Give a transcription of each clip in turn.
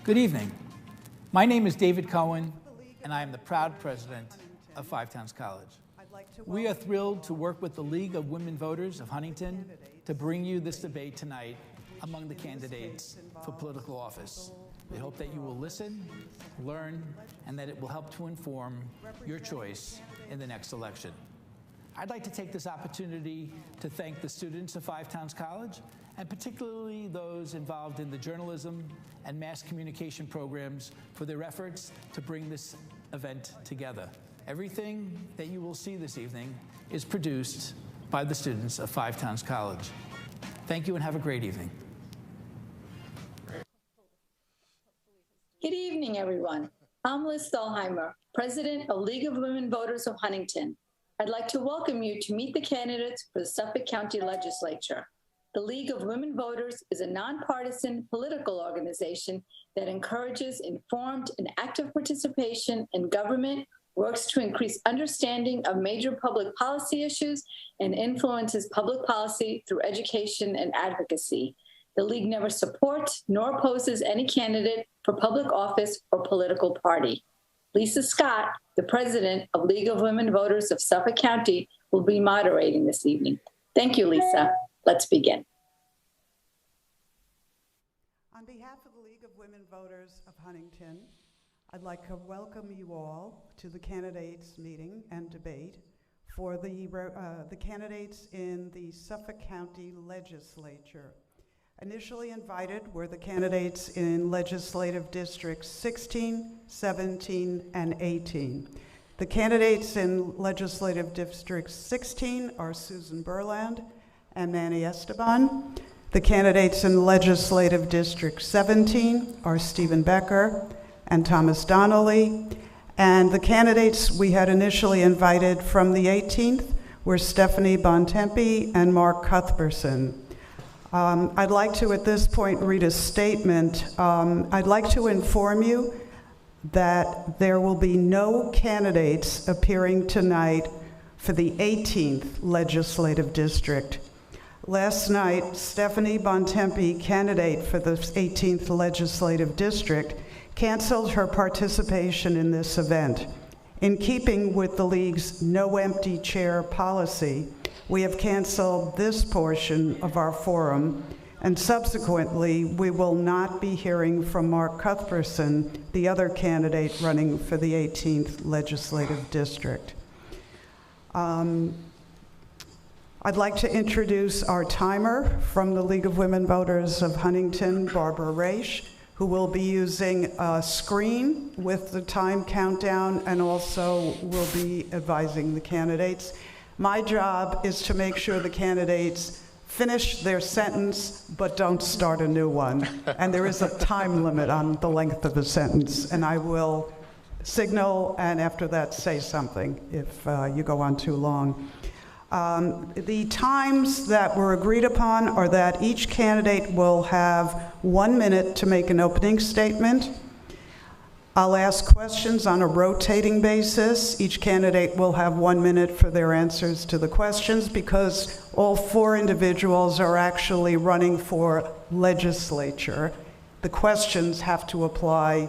Good evening. My name is David Cohen, and I am the proud president of Five Towns College. We are thrilled to work with the League of Women Voters of Huntington to bring you this debate tonight among the candidates for political office. We hope that you will listen, learn, and that it will help to inform your choice in the next election. I'd like to take this opportunity to thank the students of Five Towns College, and particularly those involved in the journalism and mass communication programs for their efforts to bring this event together. Everything that you will see this evening is produced by the students of Five Towns College. Thank you and have a great evening. Good evening, everyone. I'm Liz Thalheimer, President of League of Women Voters of Huntington. I'd like to welcome you to meet the candidates for the Suffolk County Legislature. The League of Women Voters is a nonpartisan political organization that encourages informed and active participation in government, works to increase understanding of major public policy issues, and influences public policy through education and advocacy. The League never supports nor opposes any candidate for public office or political party. Lisa Scott, the president of League of Women Voters of Suffolk County, will be moderating this evening. Thank you, Lisa. Let's begin. On behalf of the League of Women Voters of Huntington, I'd like to welcome you all to the candidates meeting and debate for the candidates in the Suffolk County Legislature. Initially invited were the candidates in legislative districts 16, 17, and 18. The candidates in legislative district 16 are Susan Berland and Manny Esteban. The candidates in legislative district 17 are Stephen Becker and Thomas Donnelly. And the candidates we had initially invited from the 18th were Stephanie Bontempi and Mark Cuthbertson. I'd like to, at this point, read a statement. I'd like to inform you that there will be no candidates appearing tonight for the 18th legislative district. Last night, Stephanie Bontempi, candidate for the 18th legislative district, canceled her participation in this event. In keeping with the League's no empty chair policy, we have canceled this portion of our forum, and subsequently, we will not be hearing from Mark Cuthbertson, the other candidate running for the 18th legislative district. I'd like to introduce our timer from the League of Women Voters of Huntington, Barbara Raish, who will be using a screen with the time countdown and also will be advising the candidates. My job is to make sure the candidates finish their sentence but don't start a new one. And there is a time limit on the length of a sentence, and I will signal and after that say something if you go on too long. The times that were agreed upon are that each candidate will have 1 minute to make an opening statement. I'll ask questions on a rotating basis. Each candidate will have 1 minute for their answers to the questions because all four individuals are actually running for legislature. The questions have to apply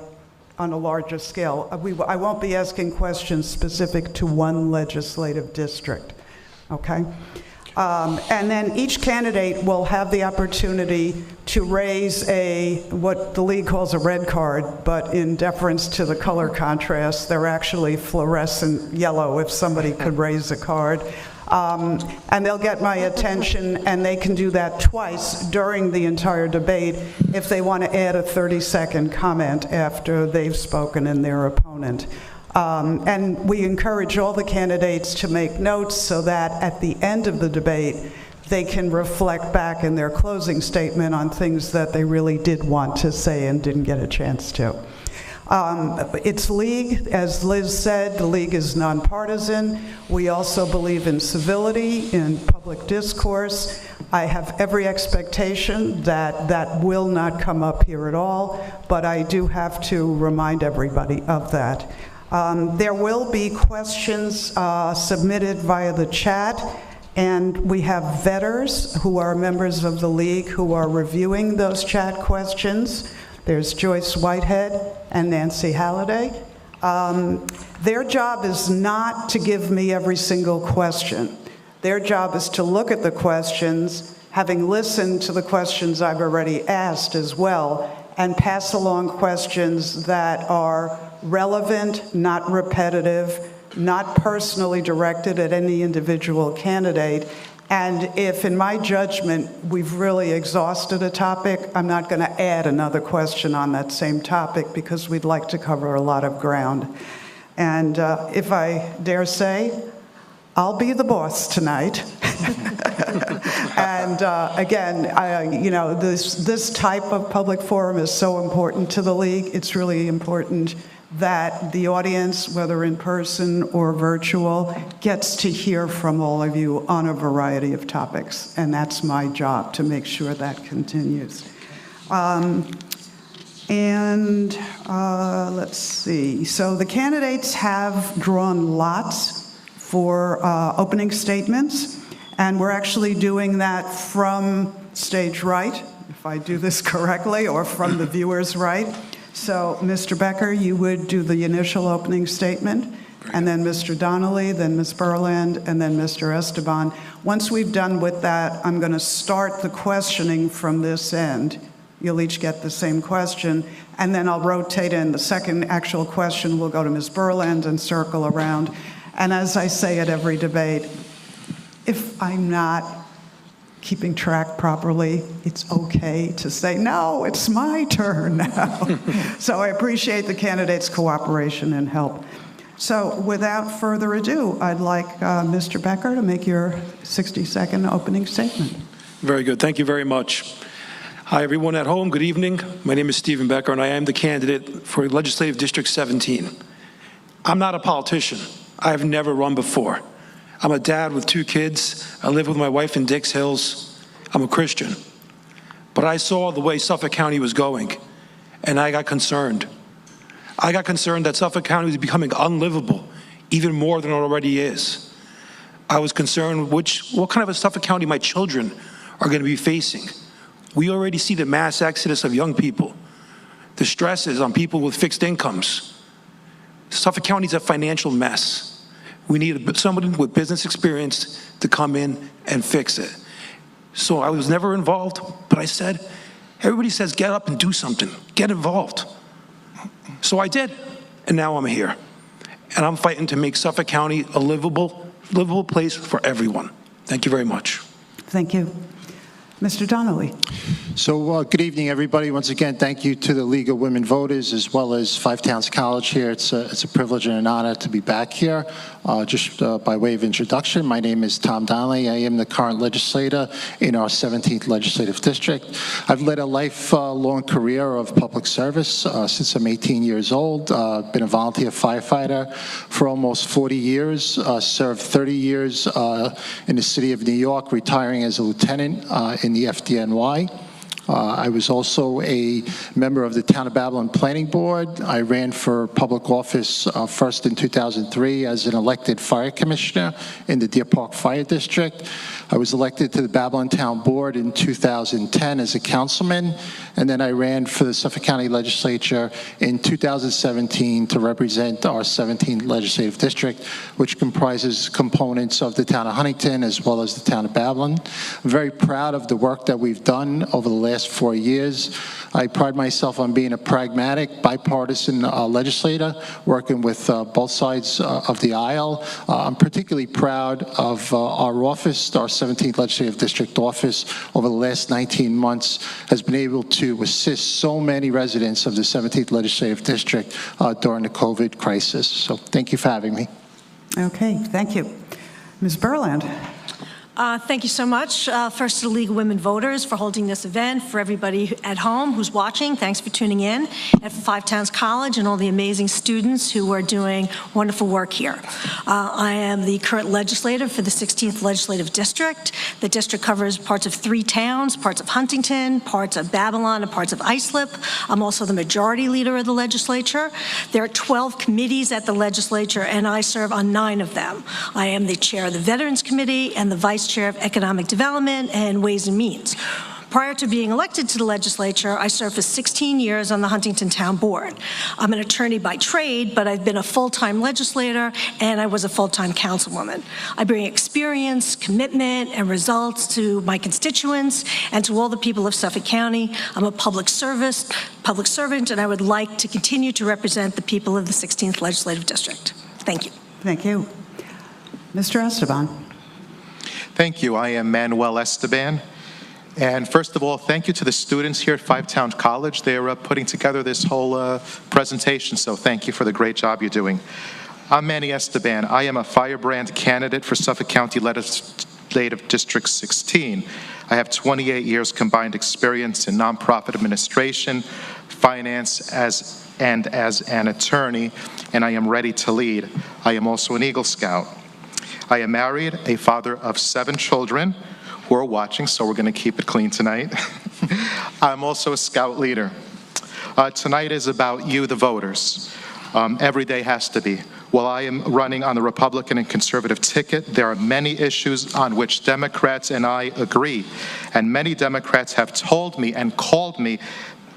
on a larger scale. I won't be asking questions specific to one legislative district, okay? And then each candidate will have the opportunity to raise what the League calls a red card, but in deference to the color contrast, they're actually fluorescent yellow if somebody could raise a card. And they'll get my attention, and they can do that twice during the entire debate if they want to add a 30-second comment after they've spoken in their opponent. And we encourage all the candidates to make notes so that at the end of the debate, they can reflect back in their closing statement on things that they really did want to say and didn't get a chance to. It's League, as Liz said, the League is nonpartisan. We also believe in civility, in public discourse. I have every expectation that that will not come up here at all, but I do have to remind everybody of that. There will be questions submitted via the chat, and we have vetters who are members of the League who are reviewing those chat questions. There's Joyce Whitehead and Nancy Halliday. Their job is not to give me every single question. Their job is to look at the questions, having listened to the questions I've already asked as well, and pass along questions that are relevant, not repetitive, not personally directed at any individual candidate. And if, in my judgment, we've really exhausted a topic, I'm not going to add another question on that same topic because we'd like to cover a lot of ground. And if I dare say, I'll be the boss tonight. And again, you know, this type of public forum is so important to the League. It's really important that the audience, whether in person or virtual, gets to hear from all of you on a variety of topics. And that's my job, to make sure that continues. Let's see. So the candidates have drawn lots for opening statements, and we're actually doing that from stage right, if I do this correctly, or from the viewer's right. So, Mr. Becker, you would do the initial opening statement, and then Mr. Donnelly, then Ms. Berland, and then Mr. Esteban. Once we've done with that, I'm going to start the questioning from this end. You'll each get the same question, and then I'll rotate in. The second actual question will go to Ms. Berland and circle around. And as I say at every debate, if I'm not keeping track properly, it's okay to say, no, it's my turn now. So I appreciate the candidates' cooperation and help. So without further ado, I'd like Mr. Becker to make your 60-second opening statement. Very good. Thank you very much. Hi, everyone at home. Good evening. My name is Stephen Becker, and I am the candidate for Legislative District 17. I'm not a politician. I've never run before. I'm a dad with 2 kids. I live with my wife in Dix Hills. I'm a Christian. But I saw the way Suffolk County was going, and I got concerned. I got concerned that Suffolk County was becoming unlivable, even more than it already is. I was concerned what kind of a Suffolk County my children are going to be facing. We already see the mass exodus of young people, the stresses on people with fixed incomes. Suffolk County's a financial mess. We need somebody with business experience to come in and fix it. So I was never involved, but I said, everybody says get up and do something, get involved. So I did, and now I'm here. And I'm fighting to make Suffolk County a livable place for everyone. Thank you very much. Thank you. Mr. Donnelly. So good evening, everybody. Once again, thank you to the League of Women Voters as well as Five Towns College here. It's a privilege and an honor to be back here. Just by way of introduction, my name is Tom Donnelly. I am the current legislator in our 17th Legislative District. I've led a lifelong career of public service since I'm 18 years old. Been a volunteer firefighter for almost 40 years, served 30 years in the city of New York, retiring as a lieutenant in the FDNY. I was also a member of the Town of Babylon Planning Board. I ran for public office first in 2003 as an elected fire commissioner in the Deer Park Fire District. I was elected to the Babylon Town Board in 2010 as a councilman, and then I ran for the Suffolk County Legislature in 2017 to represent our 17th Legislative District, which comprises components of the town of Huntington as well as the town of Babylon. I'm very proud of the work that we've done over the last 4 years. I pride myself on being a pragmatic, bipartisan legislator, working with both sides of the aisle. I'm particularly proud of our office, our 17th Legislative District office, over the last 19 months, has been able to assist so many residents of the 17th Legislative District during the COVID crisis. So thank you for having me. Okay, thank you. Ms. Berland. Thank you so much. First to the League of Women Voters for holding this event. For everybody at home who's watching, thanks for tuning in. And for Five Towns College and all the amazing students who are doing wonderful work here. I am the current legislator for the 16th Legislative District. The district covers parts of 3 towns, parts of Huntington, parts of Babylon, and parts of Islip. I'm also the majority leader of the legislature. There are 12 committees at the legislature, and I serve on 9 of them. I am the chair of the Veterans Committee and the vice chair of Economic Development and Ways and Means. prior to being elected to the legislature, I served for 16 years on the Huntington Town Board. I'm an attorney by trade, but I've been a full-time legislator, and I was a full-time councilwoman. I bring experience, commitment, and results to my constituents and to all the people of Suffolk County. I'm a public servant, and I would like to continue to represent the people of the 16th Legislative District. Thank you. Thank you. Mr. Esteban. Thank you. I am Manuel Esteban. And first of all, thank you to the students here at Five Towns College. They're putting together this whole presentation, so thank you for the great job you're doing. I'm Manny Esteban. I am a firebrand candidate for Suffolk County Legislative District 16. I have 28 years combined experience in nonprofit administration, finance, as an attorney, and I am ready to lead. I am also an Eagle Scout. I am married, a father of 7 children who are watching, so we're going to keep it clean tonight. I'm also a Scout leader. Tonight is about you, the voters. Every day has to be. While I am running on the Republican and conservative ticket, there are many issues on which Democrats and I agree. And many Democrats have told me and called me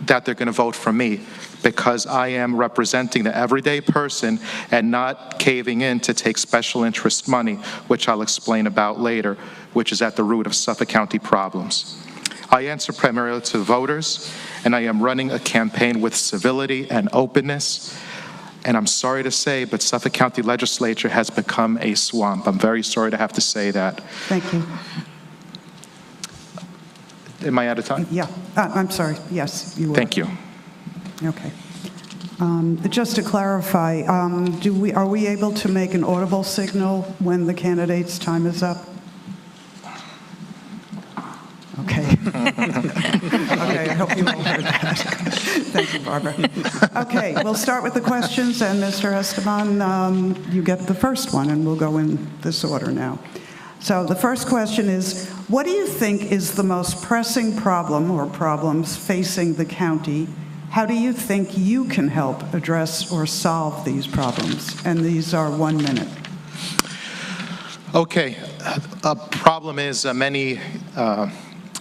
that they're going to vote for me because I am representing the everyday person and not caving in to take special interest money, which I'll explain about later, which is at the root of Suffolk County problems. I answer primarily to voters, and I am running a campaign with civility and openness. And I'm sorry to say, but Suffolk County Legislature has become a swamp. I'm very sorry to have to say that. Thank you. Am I out of time? Yeah, I'm sorry. Yes, you were. Thank you. Okay. Just to clarify, are we able to make an audible signal when the candidate's time is up? Okay. Okay, I hope you all heard that. Thank you, Barbara. Okay, we'll start with the questions, and Mr. Esteban, you get the first one, and we'll go in this order now. So the first question is, what do you think is the most pressing problem or problems facing the county? How do you think you can help address or solve these problems? And these are 1 minute. Okay. A problem is many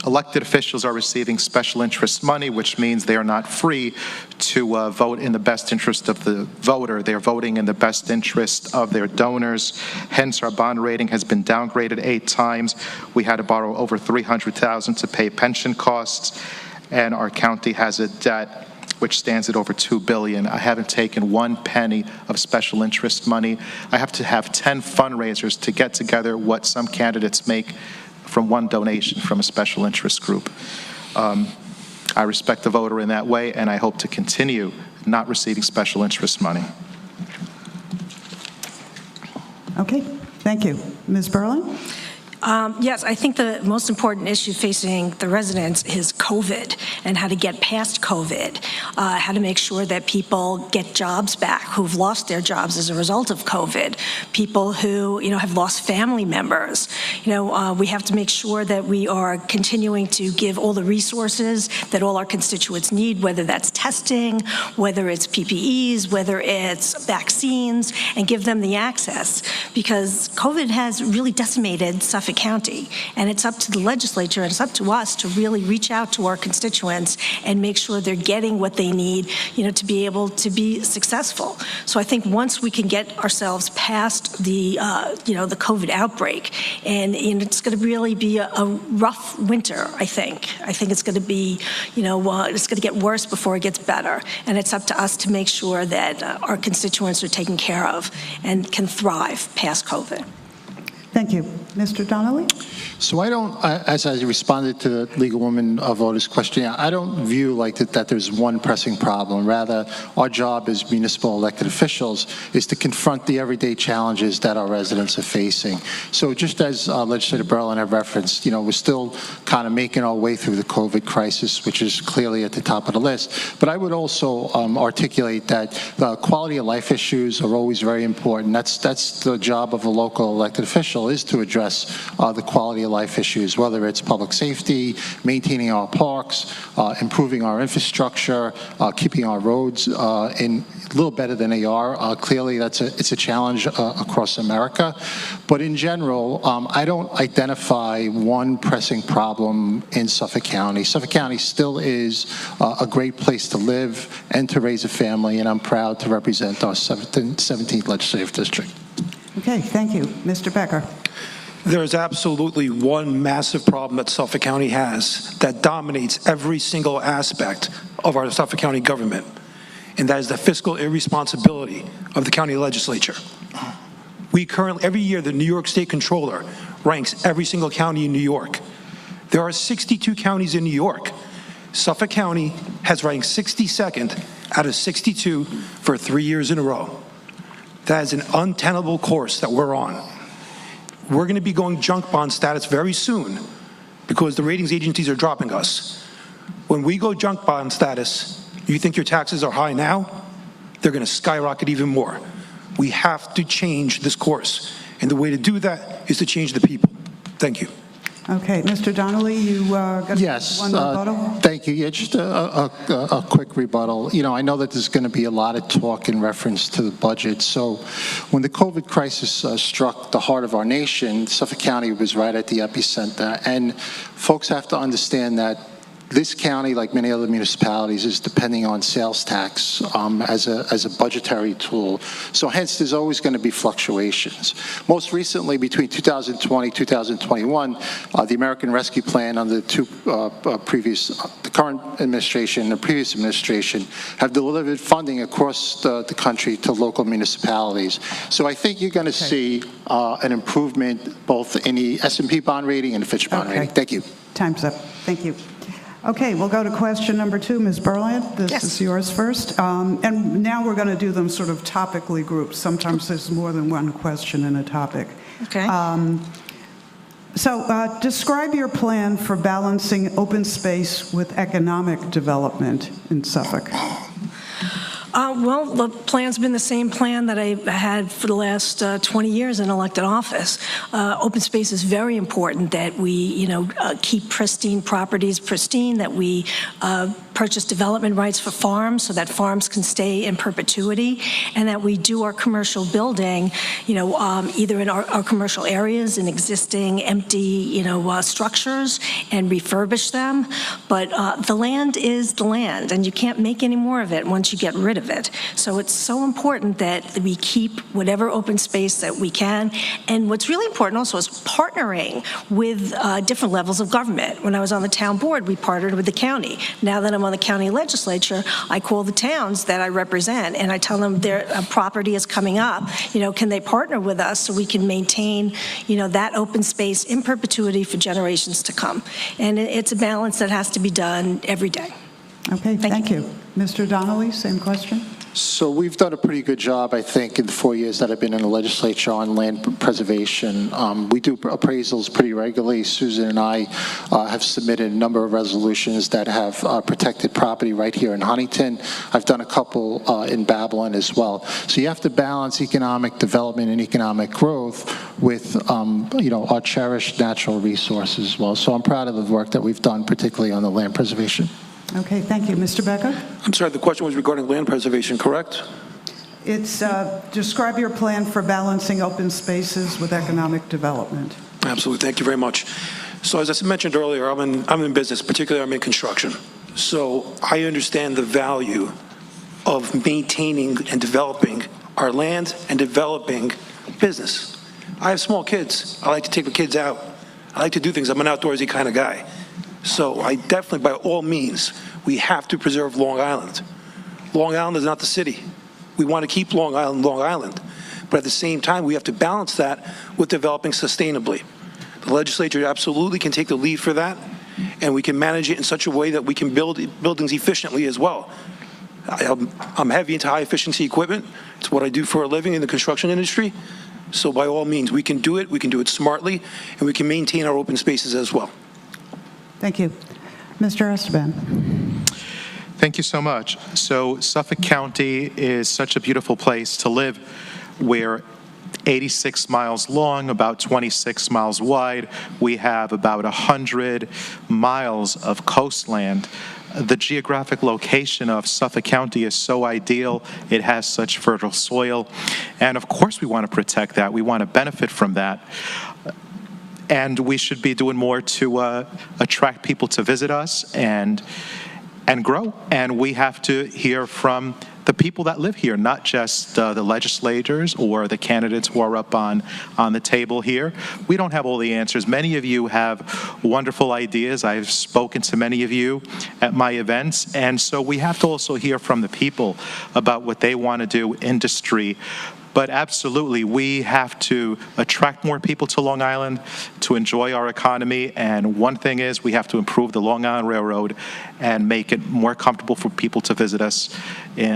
elected officials are receiving special interest money, which means they are not free to vote in the best interest of the voter. They're voting in the best interest of their donors. Hence, our bond rating has been downgraded 8 times. We had to borrow over $300,000 to pay pension costs, and our county has a debt which stands at over $2 billion. I haven't taken 1 penny of special interest money. I have to have 10 fundraisers to get together what some candidates make from 1 donation from a special interest group. I respect the voter in that way, and I hope to continue not receiving special interest money. Okay, thank you. Ms. Berlin? Yes, I think the most important issue facing the residents is COVID and how to get past COVID, how to make sure that people get jobs back who've lost their jobs as a result of COVID, people who, have lost family members. We have to make sure that we are continuing to give all the resources that all our constituents need, whether that's testing, whether it's PPEs, whether it's vaccines, and give them the access, because COVID has really decimated Suffolk County, and it's up to the legislature and it's up to us to really reach out to our constituents and make sure they're getting what they need, to be able to be successful. So I think once we can get ourselves past the, the COVID outbreak, and it's going to really be a rough winter. I think it's going to be, it's going to get worse before it gets better, and it's up to us to make sure that our constituents are taken care of and can thrive past COVID. Thank you. Mr. Donnelly? So I don't, as I responded to the League of Women Voters question, I don't view that there's one pressing problem. Rather, our job as municipal elected officials is to confront the everyday challenges that our residents are facing. So just as Legislator Berlin had referenced, we're still kind of making our way through the COVID crisis, which is clearly at the top of the list. But I would also articulate that quality of life issues are always very important. That's the job of a local elected official, is to address the quality of life issues, whether it's public safety, maintaining our parks, improving our infrastructure, keeping our roads in a little better than they are. Clearly, it's a challenge across America. But in general, I don't identify one pressing problem in Suffolk County. Suffolk County still is a great place to live and to raise a family, and I'm proud to represent our 17th legislative district. Okay, thank you. Mr. Becker. There is absolutely one massive problem that Suffolk County has that dominates every single aspect of our Suffolk County government, and that is the fiscal irresponsibility of the county legislature. We currently, every year, the New York State Comptroller ranks every single county in New York. There are 62 counties in New York. Suffolk County has ranked 62nd out of 62 for 3 years in a row. That is an untenable course that we're on. We're going to be going junk bond status very soon because the ratings agencies are dropping us. When we go junk bond status, you think your taxes are high now? They're going to skyrocket even more. We have to change this course, and the way to do that is to change the people. Thank you. Okay, Mr. Donnelly, you got one rebuttal? Thank you. Yeah, just a quick rebuttal. You know, I know that there's going to be a lot of talk in reference to the budget. So when the COVID crisis struck the heart of our nation, Suffolk County was right at the epicenter. And folks have to understand that this county, like many other municipalities, is depending on sales tax as a budgetary tool. So hence, there's always going to be fluctuations. Most recently, between 2020 and 2021, the American Rescue Plan under the current administration and the previous administration have delivered funding across the country to local municipalities. So I think you're going to see an improvement both in the S&P bond rating and the Fitch bond rating. Thank you. Time's up. Thank you. Okay, we'll go to question number 2. Ms. Berland, this is yours first. And now we're going to do them sort of topically grouped. Sometimes there's more than one question in a topic. Okay. So describe your plan for balancing open space with economic development in Suffolk. Well, the plan's been the same plan that I've had for the last 20 years in elected office. Open space is very important, that we, keep pristine properties pristine, that we purchase development rights for farms so that farms can stay in perpetuity, and that we do our commercial building, either in our commercial areas, in existing empty, structures, and refurbish them. But the land is the land, and you can't make any more of it once you get rid of it. So it's so important that we keep whatever open space that we can. And what's really important also is partnering with different levels of government. When I was on the town board, we partnered with the county. Now that I'm on the county legislature, I call the towns that I represent and I tell them their property is coming up. Can they partner with us so we can maintain, that open space in perpetuity for generations to come? And it's a balance that has to be done every day. Okay, thank you. Mr. Donnelly, same question. So we've done a pretty good job, I think, in the 4 years that I've been in the legislature on land preservation. We do appraisals pretty regularly. Susan and I have submitted a number of resolutions that have protected property right here in Huntington. I've done a couple in Babylon as well. So you have to balance economic development and economic growth with, our cherished natural resources as well. So I'm proud of the work that we've done, particularly on the land preservation. Okay, thank you. Mr. Becker? I'm sorry, the question was regarding land preservation, correct? It's describe your plan for balancing open spaces with economic development. Absolutely, thank you very much. So as I mentioned earlier, I'm in business, particularly I'm in construction. So I understand the value of maintaining and developing our land and developing business. I have small kids. I like to take the kids out. I like to do things. I'm an outdoorsy kind of guy. So I definitely, by all means, we have to preserve Long Island. Long Island is not the city. We want to keep Long Island, Long Island. But at the same time, we have to balance that with developing sustainably. The legislature absolutely can take the lead for that, and we can manage it in such a way that we can build buildings efficiently as well. I'm heavy into high-efficiency equipment. It's what I do for a living in the construction industry. So by all means, we can do it smartly, and we can maintain our open spaces as well. Thank you. Mr. Esteban. Thank you so much. So Suffolk County is such a beautiful place to live. We're 86 miles long, about 26 miles wide. We have about 100 miles of coastland. The geographic location of Suffolk County is so ideal. It has such fertile soil. And of course we want to protect that. We want to benefit from that. And we should be doing more to attract people to visit us and grow. And we have to hear from the people that live here, not just the legislators or the candidates who are up on the table here. We don't have all the answers. Many of you have wonderful ideas. I've spoken to many of you at my events, and so we have to also hear from the people about what they want to do, industry. But absolutely, we have to attract more people to Long Island to enjoy our economy. And one thing is we have to improve the Long Island Railroad and make it more comfortable for people to visit us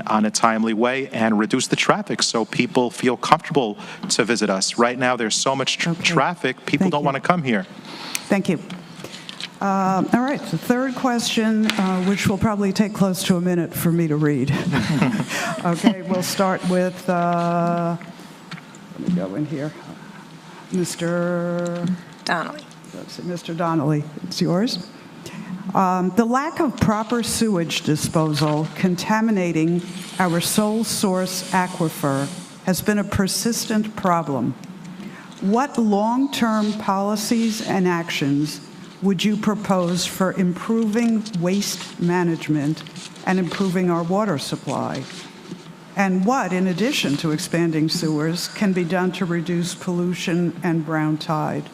on a timely way and reduce the traffic so people feel comfortable to visit us. Right now, there's so much traffic, people don't want to come here. Thank you. All right, the third question, which will probably take close to a minute for me to read. Okay, we'll start with, let me go in here. Mr. Donnelly. Let's see, Mr. Donnelly, it's yours. The lack of proper sewage disposal contaminating our sole source aquifer has been a persistent problem. What long-term policies and actions would you propose for improving waste management and improving our water supply? And what, in addition to expanding sewers, can be done to reduce pollution and brown tide?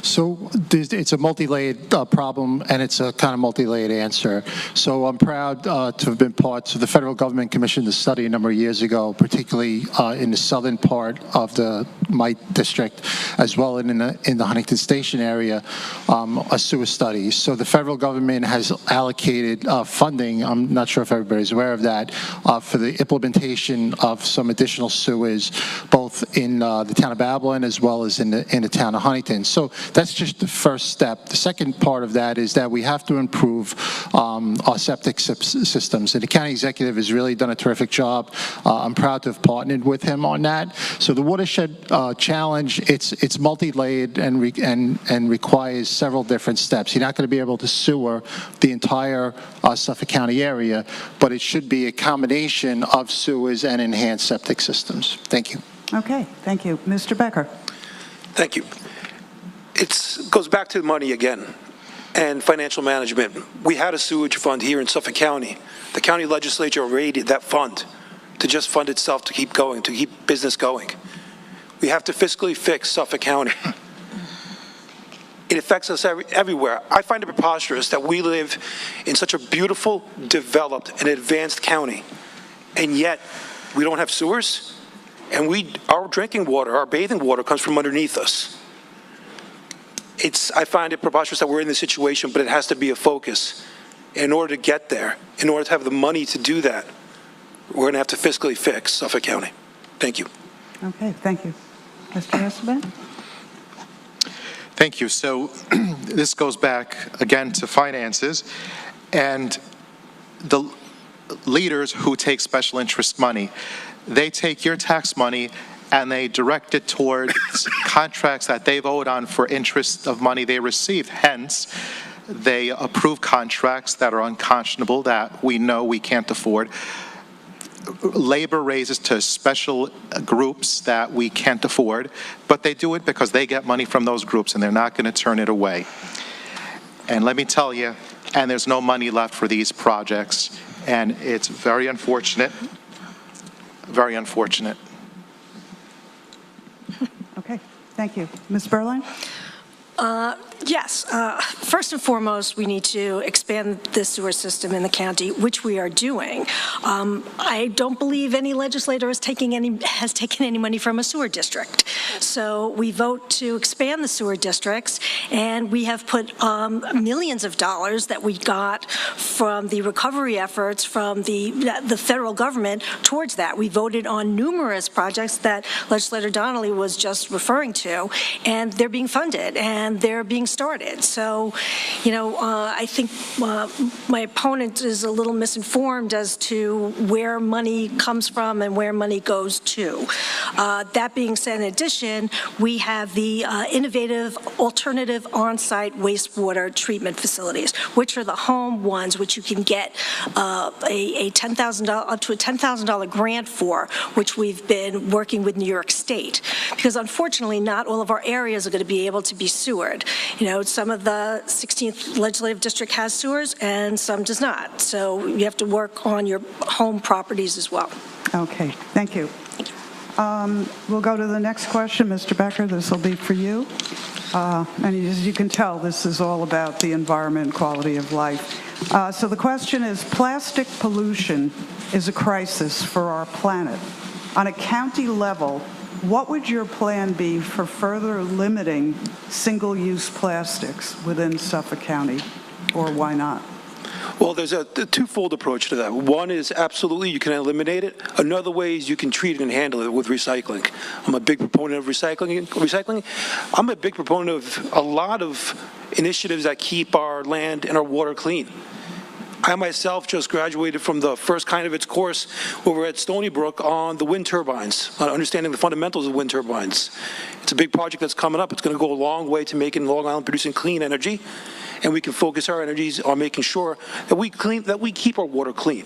So it's a multi-layered problem, and it's a kind of multi-layered answer. So I'm proud to have been part of the federal government commissioned a study a number of years ago, particularly in the southern part of my district, as well in the Huntington Station area, a sewer study. So the federal government has allocated funding, I'm not sure if everybody's aware of that, for the implementation of some additional sewers, both in the town of Babylon as well as in the town of Huntington. So that's just the first step. The second part of that is that we have to improve our septic systems. And the county executive has really done a terrific job. I'm proud to have partnered with him on that. So the watershed challenge, it's multi-layered and requires several different steps. You're not going to be able to sewer the entire Suffolk County area, but it should be a combination of sewers and enhanced septic systems. Thank you. Okay, thank you. Mr. Becker. Thank you. It goes back to money again and financial management. We had a sewage fund here in Suffolk County. The county legislature raided that fund to just fund itself to keep going, to keep business going. We have to fiscally fix Suffolk County. It affects us everywhere. I find it preposterous that we live in such a beautiful, developed, and advanced county, and yet we don't have sewers, and our drinking water, our bathing water comes from underneath us. I find it preposterous that we're in this situation, but it has to be a focus. In order to get there, in order to have the money to do that, we're going to have to fiscally fix Suffolk County. Thank you. Okay, thank you. Mr. Esteban? Thank you. So this goes back again to finances, and the leaders who take special interest money, they take your tax money and they direct it towards contracts that they've owed on for interest of money they received. Hence, they approve contracts that are unconscionable, that we know we can't afford. Labor raises to special groups that we can't afford, but they do it because they get money from those groups and they're not going to turn it away. And let me tell you, and there's no money left for these projects, and it's very unfortunate, very unfortunate. Okay, thank you. Ms. Berline? Yes. First and foremost, we need to expand the sewer system in the county, which we are doing. I don't believe any legislator has taken any money from a sewer district. So we vote to expand the sewer districts, and we have put millions of dollars that we got from the recovery efforts from the federal government towards that. We voted on numerous projects that Legislator Donnelly was just referring to, and they're being funded, and they're being getting started. So, you know, I think my opponent is a little misinformed as to where money comes from and where money goes to. That being said, in addition, we have the innovative alternative on-site wastewater treatment facilities, which are the home ones, which you can get a $10,000 up to a $10,000 grant for, which we've been working with New York State, because unfortunately not all of our areas are going to be able to be sewered. You know, some of the 16th legislative district has sewers and some does not. So you have to work on your home properties as well. Okay, thank you. We'll go to the next question. Mr. Becker, this will be for you. And as you can tell, this is all about the environment, quality of life. So the question is, plastic pollution is a crisis for our planet. On a county level, what would your plan be for further limiting single-use plastics within Suffolk County, or why not? Well, there's a twofold approach to that. One is absolutely you can eliminate it. Another way is you can treat it and handle it with recycling. I'm a big proponent of recycling. I'm a big proponent of a lot of initiatives that keep our land and our water clean. I myself just graduated from the first kind of its course over at Stony Brook on the wind turbines, on understanding the fundamentals of wind turbines. It's a big project that's coming up. It's going to go a long way to making Long Island producing clean energy, and we can focus our energies on making sure that we keep our water clean.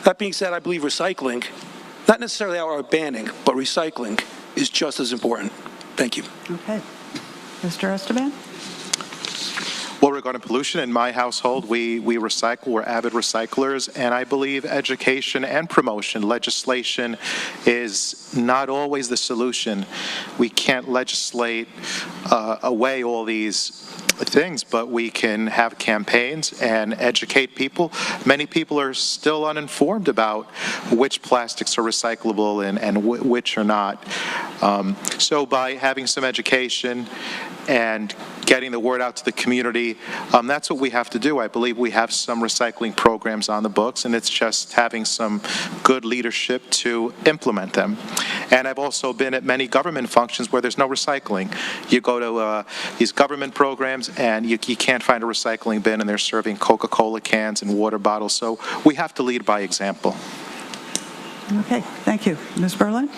That being said, I believe recycling, not necessarily our banning, but recycling is just as important. Thank you. Okay. Mr. Esteban? Well, regarding pollution, in my household, we recycle. We're avid recyclers, and I believe education and promotion, legislation is not always the solution. We can't legislate away all these things, but we can have campaigns and educate people. Many people are still uninformed about which plastics are recyclable and which are not. So by having some education and getting the word out to the community, that's what we have to do. I believe we have some recycling programs on the books, and it's just having some good leadership to implement them. And I've also been at many government functions where there's no recycling. You go to these government programs, and you can't find a recycling bin, and they're serving Coca-Cola cans and water bottles. So we have to lead by example. Okay, thank you. Ms. Berlin?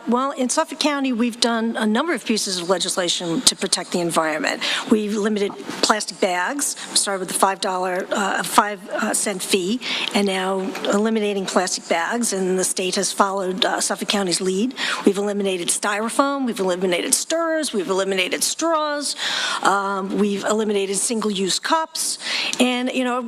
Well, in Suffolk County, we've done a number of pieces of legislation to protect the environment. We've limited plastic bags, started with the $5 fee, and now eliminating plastic bags, and the state has followed Suffolk County's lead. We've eliminated styrofoam, we've eliminated stirrers, we've eliminated straws, we've eliminated single-use cups, and, you know,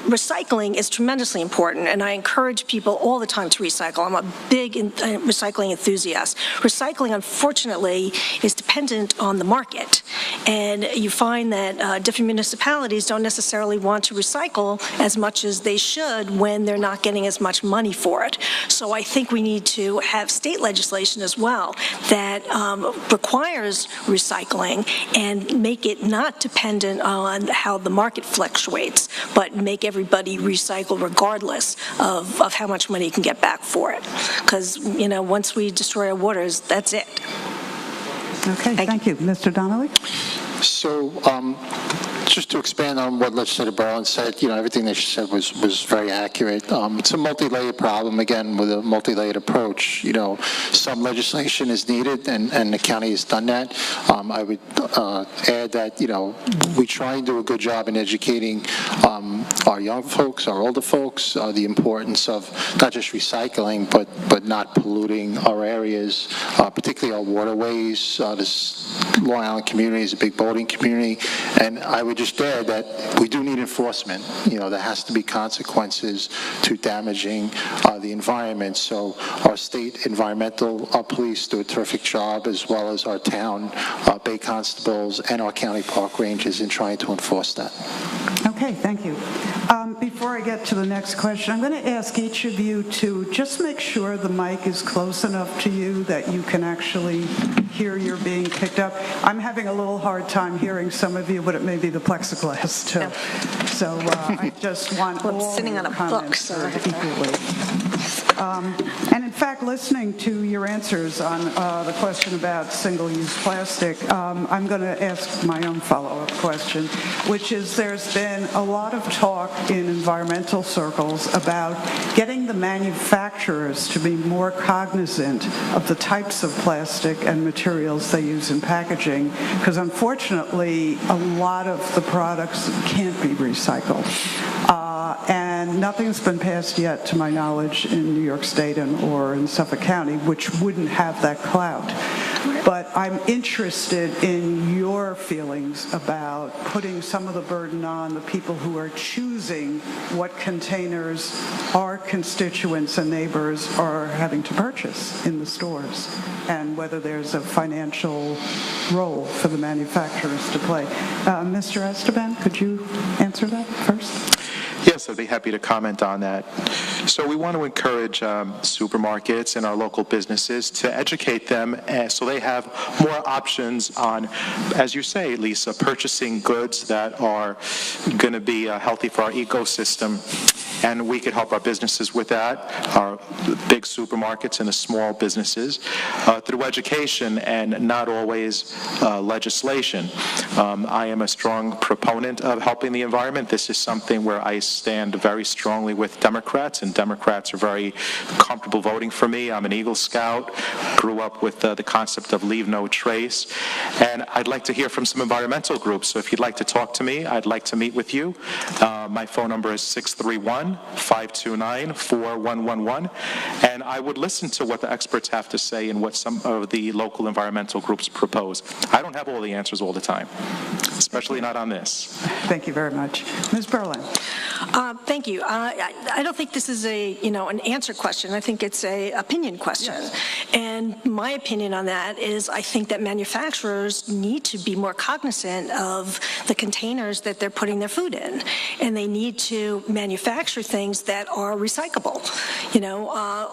recycling is tremendously important, and I encourage people all the time to recycle. I'm a big recycling enthusiast. Recycling, unfortunately, is dependent on the market, and you find that different municipalities don't necessarily want to recycle as much as they should when they're not getting as much money for it. So I think we need to have state legislation as well that requires recycling and make it not dependent on how the market fluctuates, but make everybody recycle regardless of how much money you can get back for it. Because, you know, once we destroy our waters, that's it. Okay, thank you. Mr. Donnelly? So, just to expand on what Legislator Berlin said, you know, everything that she said was very accurate. It's a multi-layered problem, again, with a multi-layered approach. You know, some legislation is needed, and the county has done that. I would add that, you know, we try and do a good job in educating our young folks, our older folks, the importance of not just recycling, but not polluting our areas, particularly our waterways. This Long Island community is a big boating community, and I would just add that we do need enforcement. You know, there has to be consequences to damaging the environment. So our state environmental police do a terrific job, as well as our town Bay Constables and our county park rangers in trying to enforce that. Okay, thank you. Before I get to the next question, I'm going to ask each of you to just make sure the mic is close enough to you that you can actually hear you're being picked up. I'm having a little hard time hearing some of you, but it may be the plexiglass too. So I just want all sitting on a book, comments so equally. And in fact, listening to your answers on the question about single-use plastic, I'm going to ask my own follow-up question, which is there's been a lot of talk in environmental circles about getting the manufacturers to be more cognizant of the types of plastic and materials they use in packaging, because unfortunately, a lot of the products can't be recycled. And nothing's been passed yet, to my knowledge, in New York State or in Suffolk County, which wouldn't have that clout. But I'm interested in your feelings about putting some of the burden on the people who are choosing what containers our constituents and neighbors are having to purchase in the stores, and whether there's a financial role for the manufacturers to play. Mr. Esteban, could you answer that first? Yes, I'd be happy to comment on that. So we want to encourage supermarkets and our local businesses to educate them so they have more options on, as you say, Lisa, purchasing goods that are going to be healthy for our ecosystem. And we could help our businesses with that, our big supermarkets and the small businesses, through education and not always legislation. I am a strong proponent of helping the environment. This is something where I stand very strongly with Democrats, and Democrats are very comfortable voting for me. I'm an Eagle Scout, grew up with the concept of leave no trace, and I'd like to hear from some environmental groups. So if you'd like to talk to me, I'd like to meet with you. My phone number is 631-529-4111, and I would listen to what the experts have to say and what some of the local environmental groups propose. I don't have all the answers all the time, especially not on this. Thank you very much. Ms. Berlin. Thank you. I don't think this is an answer question. I think it's a opinion question. Yes. And my opinion on that is I think that manufacturers need to be more cognizant of the containers that they're putting their food in, and they need to manufacture things that are recyclable.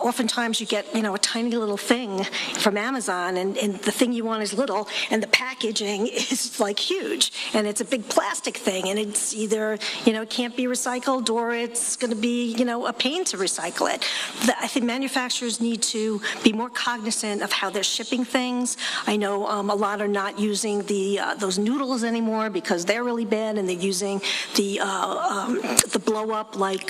Oftentimes you get a tiny little thing from Amazon, and the thing you want is little, and the packaging is like huge, and it's a big plastic thing, and it's either it can't be recycled or it's going to be a pain to recycle it. I think manufacturers need to be more cognizant of how they're shipping things. I know a lot are not using those noodles anymore because they're really bad, and they're using the blow up like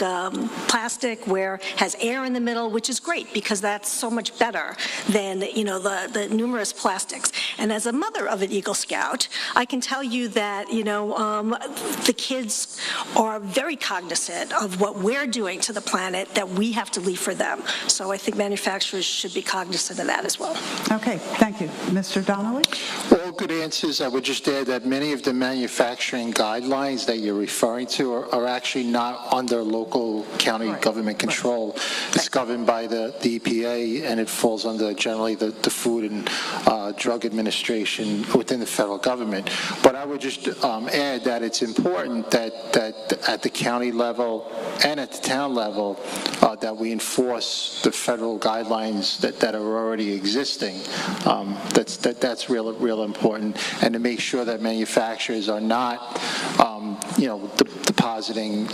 plastic where it has air in the middle, which is great because that's so much better than the numerous plastics. And as a mother of an Eagle Scout, I can tell you that the kids are very cognizant of what we're doing to the planet that we have to leave for them. So I think manufacturers should be cognizant of that as well. Okay, thank you. Mr. Donnelly? All good answers. I would just add that many of the manufacturing guidelines that you're referring to are actually not under local county government control. It's governed by the EPA, and it falls under generally the Food and Drug Administration within the federal government. But I would just add that it's important that at the county level and at the town level that we enforce the federal guidelines that are already existing. That's real important, and to make sure that manufacturers are not depositing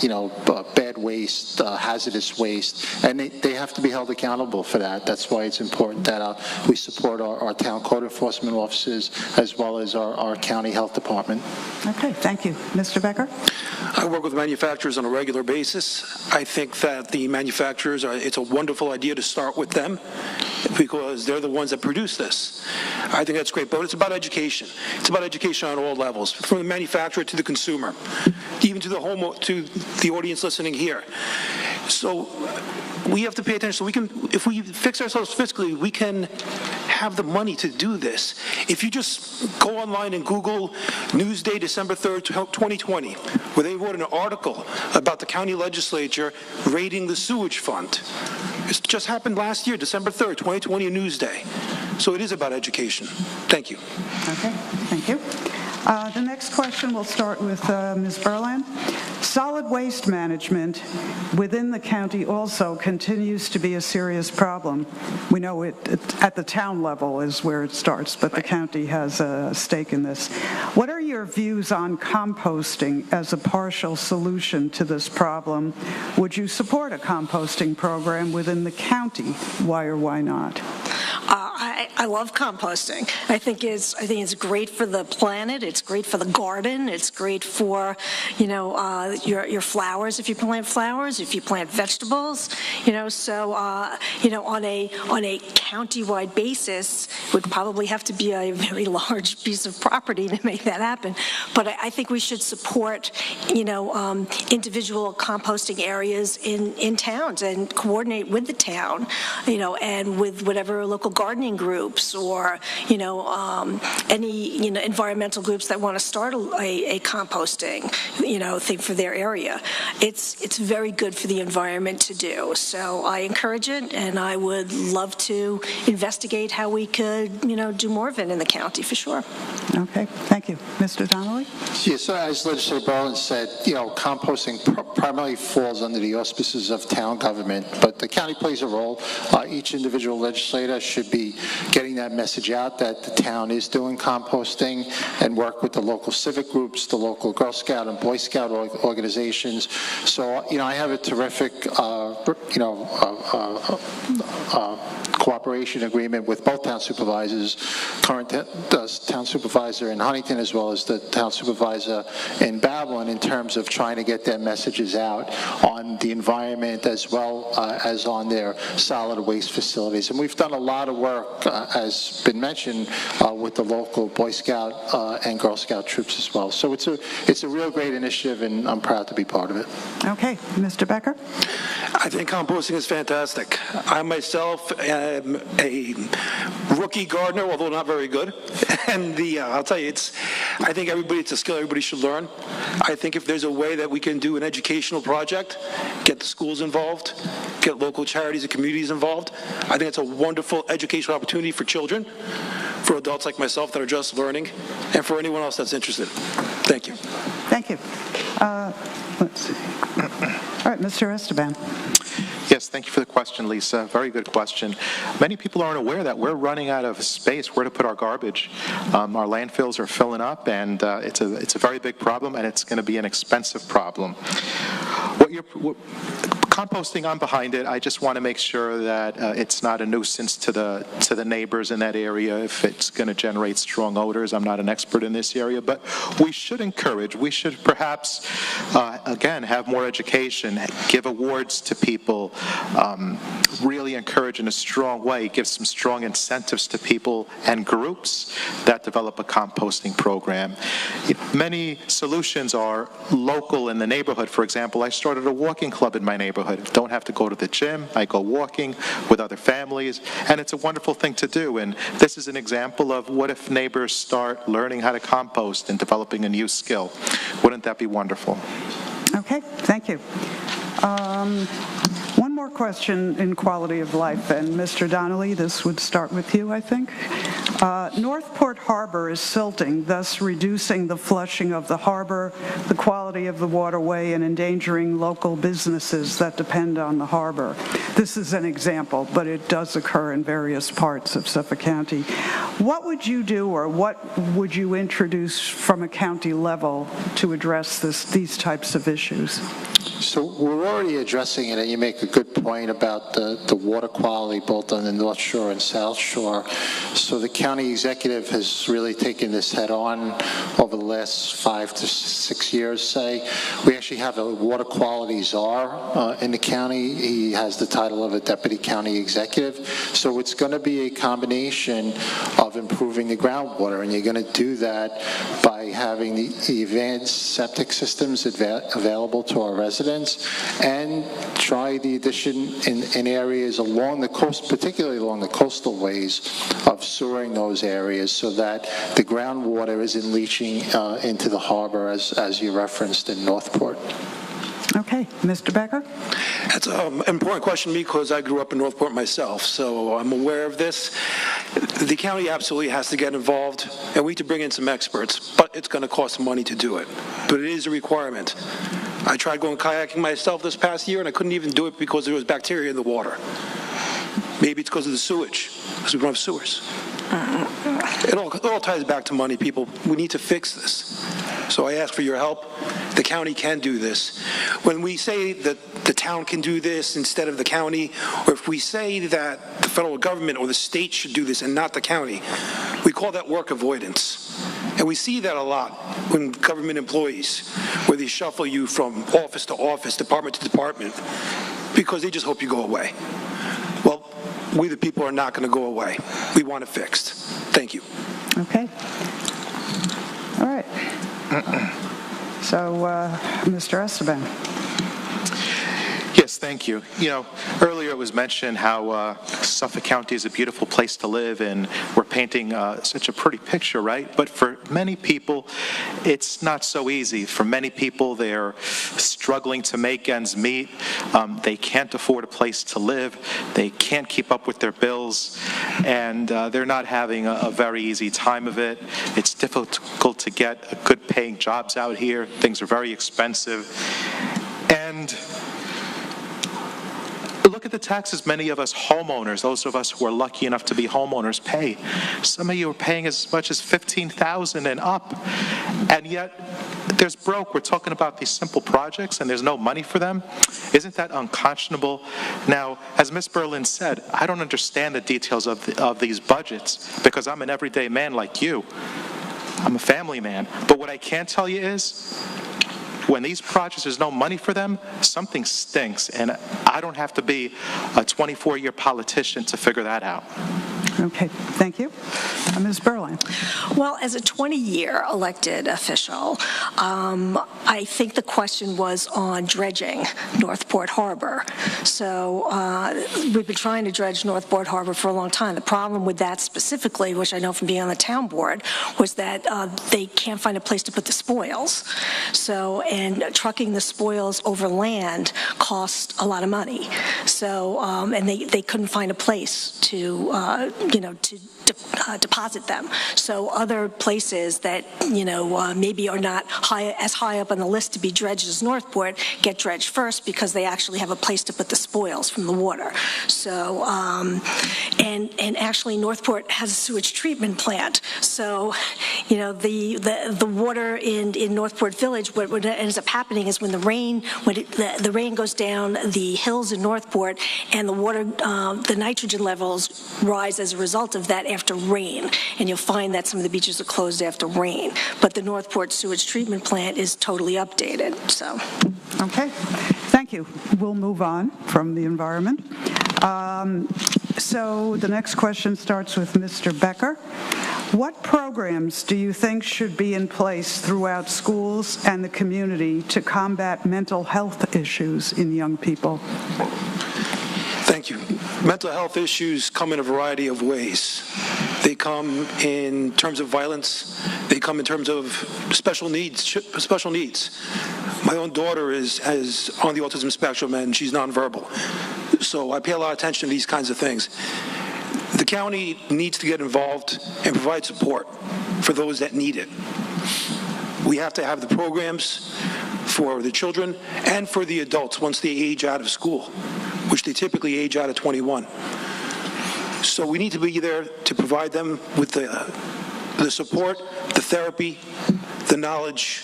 bad waste, hazardous waste, and they have to be held accountable for that. That's why it's important that we support our town code enforcement officers as well as our county health department. Okay, thank you. Mr. Becker? I work with manufacturers on a regular basis. I think that the manufacturers, it's a wonderful idea to start with them because they're the ones that produce this. I think that's great, but it's about education. It's about education on all levels, from the manufacturer to the consumer, even to the audience listening here. So we have to pay attention. So if we fix ourselves fiscally, we can have the money to do this. If you just go online and Google Newsday, December 3rd, 2020, where they wrote an article about the county legislature raiding the sewage fund. It just happened last year, December 3rd, 2020, a Newsday. So it is about education. Thank you. Okay, thank you. The next question will start with Ms. Berlin. Solid waste management within the county also continues to be a serious problem. We know it at the town level is where it starts, but the county has a stake in this. What are your views on composting as a partial solution to this problem? Would you support a composting program within the county? Why or why not? I love composting. I think it's great for the planet. It's great for the garden. It's great for, your flowers if you plant flowers, if you plant vegetables. So on a county-wide basis, it would probably have to be a very large piece of property to make that happen. But I think we should support, individual composting areas in towns and coordinate with the town, and with whatever local gardening groups or, any, environmental groups that want to start a composting, thing for their area. It's very good for the environment to do. So I encourage it, and I would love to investigate how we could, do more of it in the county for sure. Okay, thank you. Mr. Donnelly? Yes, so as Legislator Berlin said, composting primarily falls under the auspices of town government, but the county plays a role. Each individual legislator should be getting that message out that the town is doing composting and work with the local civic groups, the local Girl Scout and Boy Scout organizations. So, I have a terrific, cooperation agreement with both town supervisors, current town supervisor in Huntington as well as the town supervisor in Babylon, in terms of trying to get their messages out on the environment as well as on their solid waste facilities. And we've done a lot of work, as been mentioned, with the local Boy Scout and Girl Scout troops as well. So it's a real great initiative, and I'm proud to be part of it. Okay, Mr. Becker? I think composting is fantastic. I myself am a rookie gardener, although not very good. And I'll tell you, I think it's a skill everybody should learn. I think if there's a way that we can do an educational project, get the schools involved, get local charities and communities involved, I think it's a wonderful educational opportunity for children, for adults like myself that are just learning, and for anyone else that's interested. Thank you. Thank you. Let's see. All right, Mr. Esteban. Yes, thank you for the question, Lisa. Very good question. Many people aren't aware that we're running out of space where to put our garbage. Our landfills are filling up, and it's a very big problem, and it's going to be an expensive problem. Composting, I'm behind it. I just want to make sure that it's not a nuisance to the neighbors in that area if it's going to generate strong odors. I'm not an expert in this area, but we should perhaps, again, have more education, give awards to people, really encourage in a strong way, give some strong incentives to people and groups that develop a composting program. Many solutions are local in the neighborhood. For example, I started a walking club in my neighborhood. Don't have to go to the gym. I go walking with other families, and it's a wonderful thing to do. And this is an example of what if neighbors start learning how to compost and developing a new skill. Wouldn't that be wonderful? Okay, thank you. One more question in quality of life, and Mr. Donnelly, this would start with you, I think. Northport Harbor is silting, thus reducing the flushing of the harbor, the quality of the waterway, and endangering local businesses that depend on the harbor. This is an example, but it does occur in various parts of Suffolk County. What would you do, or what would you introduce from a county level to address these types of issues? So we're already addressing it, and you make a good point about the water quality both on the North Shore and South Shore. So the county executive has really taken this head on over the last 5 to 6 years, say. We actually have a water quality czar in the county. He has the title of a deputy county executive. So it's going to be a combination of improving the groundwater, and you're going to do that by having the advanced septic systems available to our residents, and try the addition in areas along the coast, particularly along the coastal ways, of sewering those areas so that the groundwater isn't leaching into the harbor as you referenced in Northport. Okay, Mr. Becker? That's an important question to me because I grew up in Northport myself, so I'm aware of this. The county absolutely has to get involved, and we need to bring in some experts, but it's going to cost money to do it. But it is a requirement. I tried going kayaking myself this past year, and I couldn't even do it because there was bacteria in the water. Maybe it's because of the sewage, because we don't have sewers. It all ties back to money, people. We need to fix this. So I ask for your help. The county can do this. When we say that the town can do this instead of the county, or if we say that the federal government or the state should do this and not the county, we call that work avoidance. And we see that a lot when government employees, where they shuffle you from office to office, department to department, because they just hope you go away. Well, we the people are not going to go away. We want it fixed. Thank you. Okay. All right. So, Mr. Esteban. Yes, thank you. You know, earlier it was mentioned how Suffolk County is a beautiful place to live, and we're painting such a pretty picture, right? But for many people, it's not so easy. For many people, they're struggling to make ends meet. They can't afford a place to live. They can't keep up with their bills, and they're not having a very easy time of it. It's difficult to get good paying jobs out here. Things are very expensive. And look at the taxes many of us homeowners, those of us who are lucky enough to be homeowners, pay. Some of you are paying as much as $15,000 and up, and yet there's broke. We're talking about these simple projects, and there's no money for them. Isn't that unconscionable? Now, as Ms. Berlin said, I don't understand the details of these budgets because I'm an everyday man like you. I'm a family man. But what I can tell you is, when these projects, there's no money for them, something stinks, and I don't have to be a 24-year politician to figure that out. Okay, thank you. Ms. Berlin. Well, as a 20-year elected official, I think the question was on dredging Northport Harbor. So we've been trying to dredge Northport Harbor for a long time. The problem with that specifically, which I know from being on the town board, was that they can't find a place to put the spoils. So, and trucking the spoils over land cost a lot of money. So, and they couldn't find a place to, to deposit them. So other places that, maybe are not as high up on the list to be dredged as Northport get dredged first because they actually have a place to put the spoils from the water. So, and actually Northport has a sewage treatment plant. So, the water in Northport Village, what ends up happening is when the rain goes down the hills in Northport, and the water, the nitrogen levels rise as a result of that after rain, and you'll find that some of the beaches are closed after rain. But the Northport sewage treatment plant is totally updated. So, okay, thank you. We'll move on from the environment. So the next question starts with Mr. Becker. What programs do you think should be in place throughout schools and the community to combat mental health issues in young people? Thank you. Mental health issues come in a variety of ways. They come in terms of violence. They come in terms of special needs. My own daughter is on the autism spectrum, and she's nonverbal. So I pay a lot of attention to these kinds of things. The county needs to get involved and provide support for those that need it. We have to have the programs for the children and for the adults once they age out of school, which they typically age out at 21. So we need to be there to provide them with the support, the therapy, the knowledge,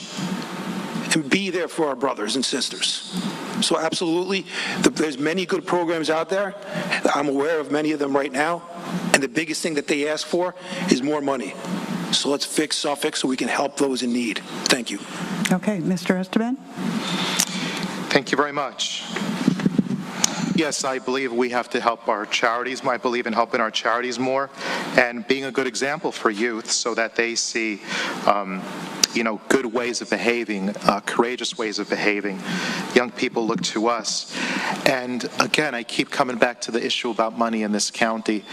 and be there for our brothers and sisters. So absolutely, there's many good programs out there. I'm aware of many of them right now, and the biggest thing that they ask for is more money. So let's fix Suffolk so we can help those in need. Thank you. Okay, Mr. Esteban. Thank you very much. Yes, I believe we have to help our charities. I believe in helping our charities more and being a good example for youth so that they see good ways of behaving, courageous ways of behaving. Young people look to us. And again, I keep coming back to the issue about money in this county.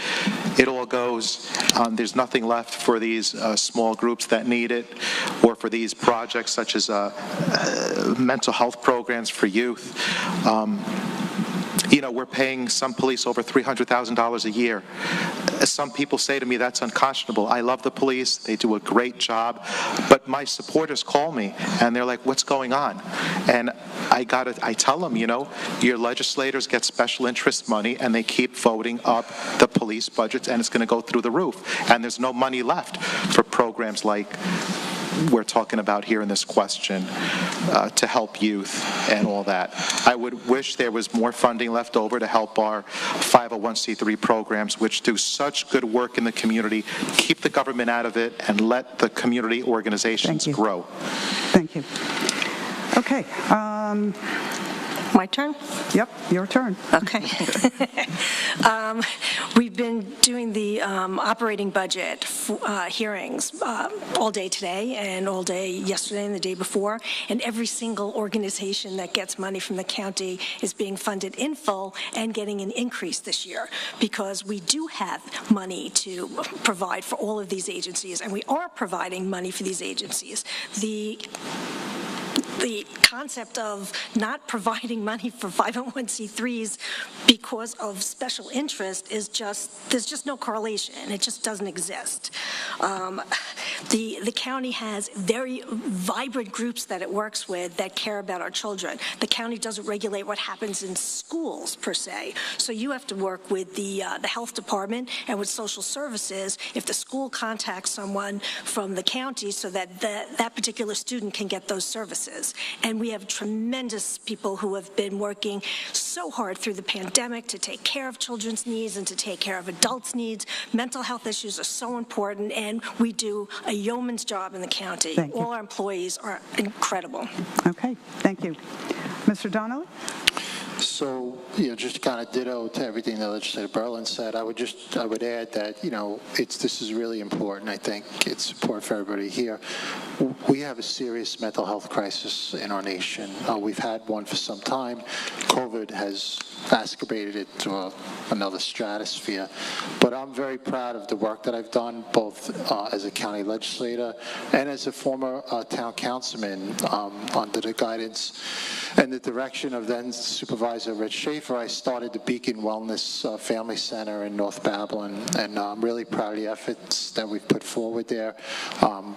It all goes, there's nothing left for these small groups that need it, or for these projects such as mental health programs for youth. we're paying some police over $300,000 a year. Some people say to me, that's unconscionable. I love the police. They do a great job. But my supporters call me, and they're like, what's going on? And I tell them, your legislators get special interest money, and they keep voting up the police budgets, and it's going to go through the roof. And there's no money left for programs like we're talking about here in this question to help youth and all that. I would wish there was more funding left over to help our 501c3 programs, which do such good work in the community, keep the government out of it, and let the community organizations grow. Thank you. Okay. My turn? Yep, your turn. Okay. We've been doing the operating budget hearings all day today and all day yesterday and the day before, and every single organization that gets money from the county is being funded in full and getting an increase this year, because we do have money to provide for all of these agencies, and we are providing money for these agencies. The concept of not providing money for 501c3s because of special interest is there's just no correlation. It just doesn't exist. The county has very vibrant groups that it works with that care about our children. The county doesn't regulate what happens in schools, per se. So you have to work with the health department and with social services if the school contacts someone from the county so that that particular student can get those services. And we have tremendous people who have been working so hard through the pandemic to take care of children's needs and to take care of adults' needs. Mental health issues are so important, and we do a yeoman's job in the county. Thank you. All our employees are incredible. Okay, thank you. Mr. Donnelly? So, just kind of ditto to everything that Legislator Berlin said. I would add that, this is really important. I think it's important for everybody here. We have a serious mental health crisis in our nation. We've had one for some time. COVID has exacerbated it to another stratosphere. But I'm very proud of the work that I've done, both as a county legislator and as a former town councilman under the guidance and the direction of then Supervisor Rich Schaefer. I started the Beacon Wellness Family Center in North Babylon, and I'm really proud of the efforts that we've put forward there.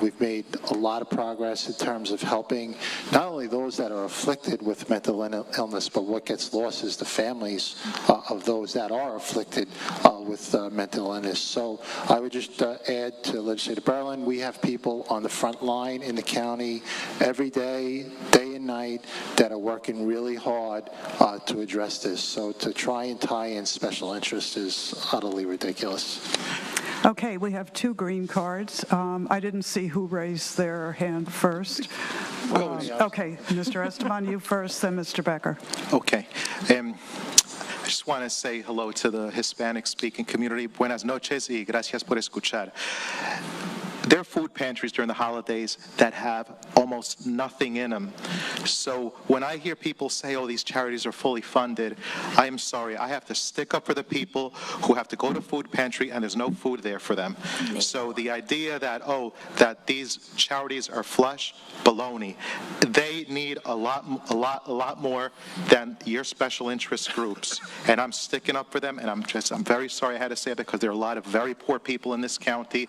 We've made a lot of progress in terms of helping not only those that are afflicted with mental illness, but what gets lost is the families of those that are afflicted with mental illness. So I would just add to Legislator Berlin, we have people on the front line in the county every day, day and night, that are working really hard to address this. So to try and tie in special interest is utterly ridiculous. Okay, we have two green cards. I didn't see who raised their hand first. Okay, Mr. Esteban, you first, then Mr. Becker. Okay. I just want to say hello to the Hispanic-speaking community. Buenas noches y gracias por escuchar. There are food pantries during the holidays that have almost nothing in them. So when I hear people say, oh, these charities are fully funded, I am sorry. I have to stick up for the people who have to go to food pantry and there's no food there for them. So the idea that, that these charities are flush, baloney. They need a lot more than your special interest groups. And I'm sticking up for them, and I'm very sorry I had to say it, because there are a lot of very poor people in this county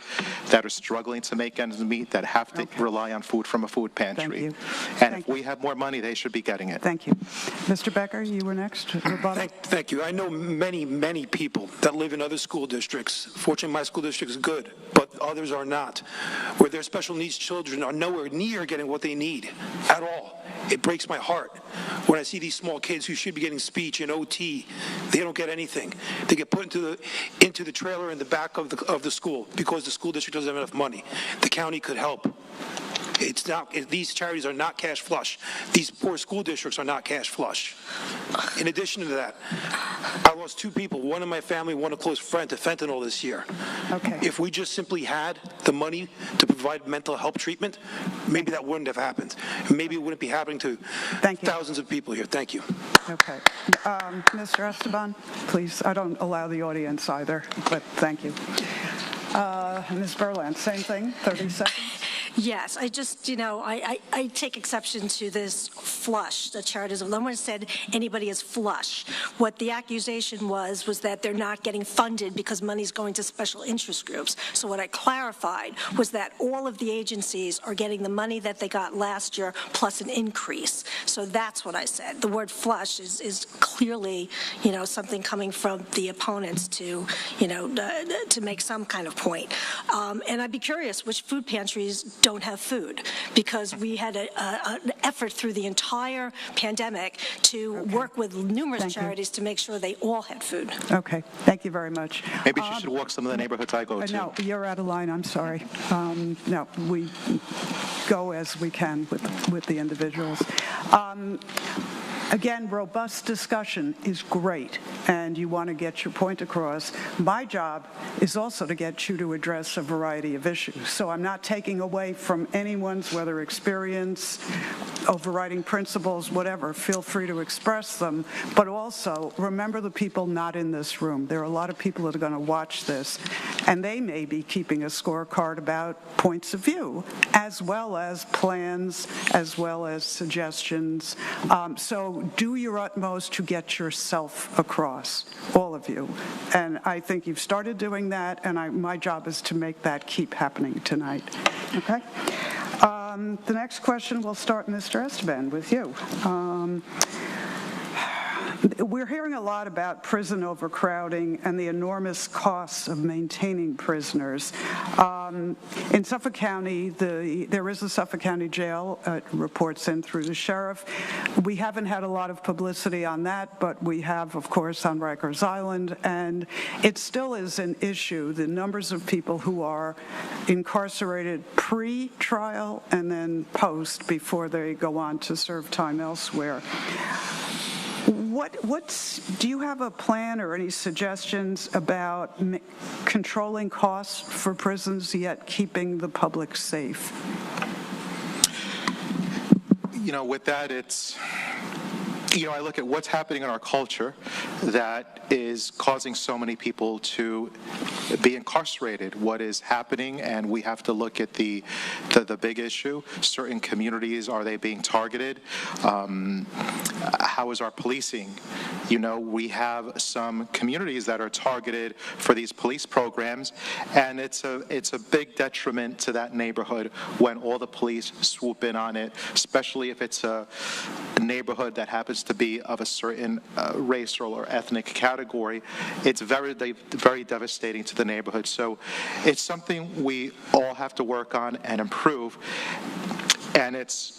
that are struggling to make ends meet, that have to rely on food from a food pantry. And if we have more money, they should be getting it. Thank you. Mr. Becker, you were next. Thank you. I know many people that live in other school districts. Fortunately, my school district is good, but others are not, where their special needs children are nowhere near getting what they need at all. It breaks my heart when I see these small kids who should be getting speech and OT. They don't get anything. They get put into the trailer in the back of the school because the school district doesn't have enough money. The county could help. These charities are not cash flush. These poor school districts are not cash flush. In addition to that, I lost two people, one in my family, one a close friend, to fentanyl this year. Okay. If we just simply had the money to provide mental health treatment, maybe that wouldn't have happened. Maybe it wouldn't be happening to thousands of people here. Thank you. Okay. Mr. Esteban, please. I don't allow the audience either, but thank you. Ms. Berland, same thing, 30 seconds. Yes, I just, I take exception to this flush. The charitism. No one said anybody is flush. What the accusation was that they're not getting funded because money's going to special interest groups. So what I clarified was that all of the agencies are getting the money that they got last year plus an increase. So that's what I said. The word flush is clearly, something coming from the opponents to make some kind of point. And I'd be curious which food pantries don't have food, because we had an effort through the entire pandemic to work with numerous charities to make sure they all had food. Okay, thank you very much. Maybe she should walk some of the neighborhoods I go to. No, you're out of line, I'm sorry. No, we go as we can with the individuals. Again, robust discussion is great, and you want to get your point across. My job is also to get you to address a variety of issues. So I'm not taking away from anyone's, whether experience, overriding principles, whatever. Feel free to express them. But also, remember the people not in this room. There are a lot of people that are going to watch this, and they may be keeping a scorecard about points of view, as well as plans, as well as suggestions. So do your utmost to get yourself across, all of you. And I think you've started doing that, and my job is to make that keep happening tonight. Okay? The next question, we'll start, Mr. Esteban, with you. We're hearing a lot about prison overcrowding and the enormous costs of maintaining prisoners. In Suffolk County, there is a Suffolk County jail, reports in through the sheriff. We haven't had a lot of publicity on that, but we have, of course, on Rikers Island, and it still is an issue, the numbers of people who are incarcerated pre-trial and then post before they go on to serve time elsewhere. Do you have a plan or any suggestions about controlling costs for prisons yet keeping the public safe? With that, I look at what's happening in our culture that is causing so many people to be incarcerated. What is happening, and we have to look at the big issue. Certain communities, are they being targeted? How is our policing? We have some communities that are targeted for these police programs, and it's a big detriment to that neighborhood when all the police swoop in on it, especially if it's a neighborhood that happens to be of a certain racial or ethnic category. It's very devastating to the neighborhood. So it's something we all have to work on and improve. And it's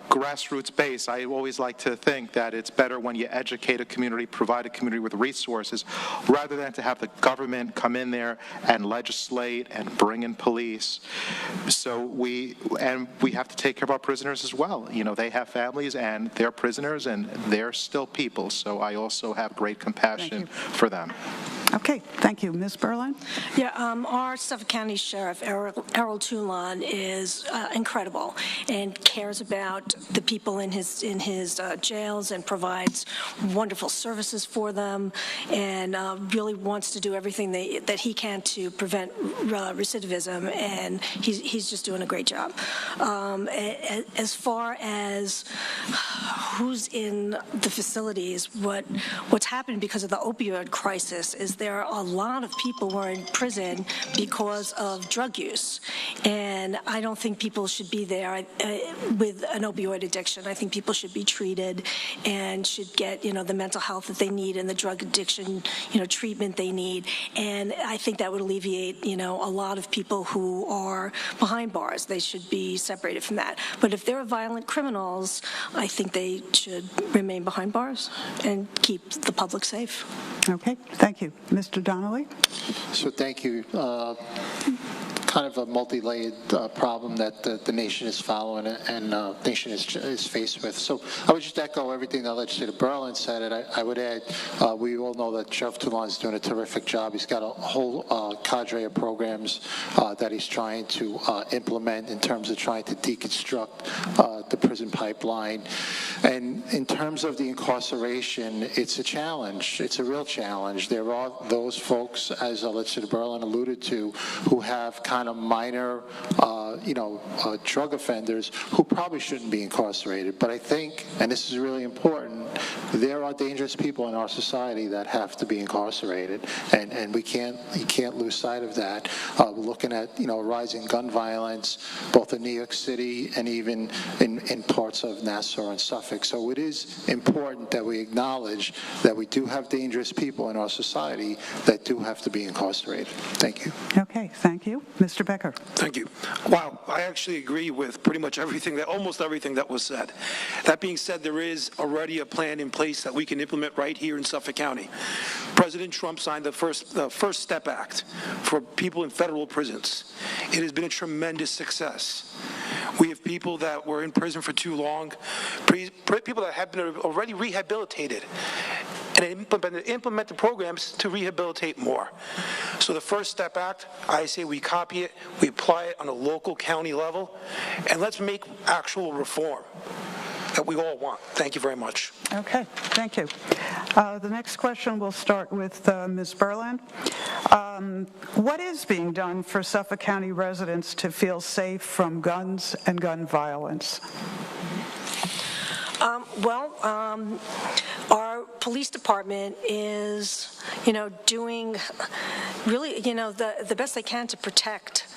grassroots based. I always like to think that it's better when you educate a community, provide a community with resources, rather than to have the government come in there and legislate and bring in police. So we have to take care of our prisoners as well. They have families and they're prisoners and they're still people. So I also have great compassion for them. Okay, thank you. Ms. Berline? Yeah, our Suffolk County Sheriff, Errol Toulon, is incredible and cares about the people in his jails and provides wonderful services for them, and really wants to do everything that he can to prevent recidivism, and he's just doing a great job. As far as who's in the facilities, what's happened because of the opioid crisis is there are a lot of people who are in prison because of drug use, and I don't think people should be there with an opioid addiction. I think people should be treated and should get the mental health that they need and the drug addiction treatment they need, and I think that would alleviate a lot of people who are behind bars. They should be separated from that. But if they're violent criminals, I think they should remain behind bars and keep the public safe. Okay, thank you. Mr. Donnelly? So thank you. Kind of a multi-layered problem that the nation is following and nation is faced with. So I would just echo everything that Legislator Berline said, and I would add, we all know that Sheriff Toulon is doing a terrific job. He's got a whole cadre of programs that he's trying to implement in terms of trying to deconstruct the prison pipeline. And in terms of the incarceration, it's a challenge. It's a real challenge. There are those folks, as Legislator Berline alluded to, who have kind kind of minor, drug offenders who probably shouldn't be incarcerated. But I think, and this is really important, there are dangerous people in our society that have to be incarcerated, and you can't lose sight of that. We're looking at, rising gun violence, both in New York City and even in parts of Nassau and Suffolk. So it is important that we acknowledge that we do have dangerous people in our society that do have to be incarcerated. Thank you. Okay, thank you. Mr. Becker. Thank you. Wow, I actually agree with pretty much almost everything that was said. That being said, there is already a plan in place that we can implement right here in Suffolk County. President Trump signed the First Step Act for people in federal prisons. It has been a tremendous success. We have people that were in prison for too long, people that have been already rehabilitated, and implement the programs to rehabilitate more. So the First Step Act, I say we copy it, we apply it on a local county level, and let's make actual reform that we all want. Thank you very much. Okay, thank you. The next question will start with Ms. Berland. What is being done for Suffolk County residents to feel safe from guns and gun violence? Our police department is, doing really, the best they can to protect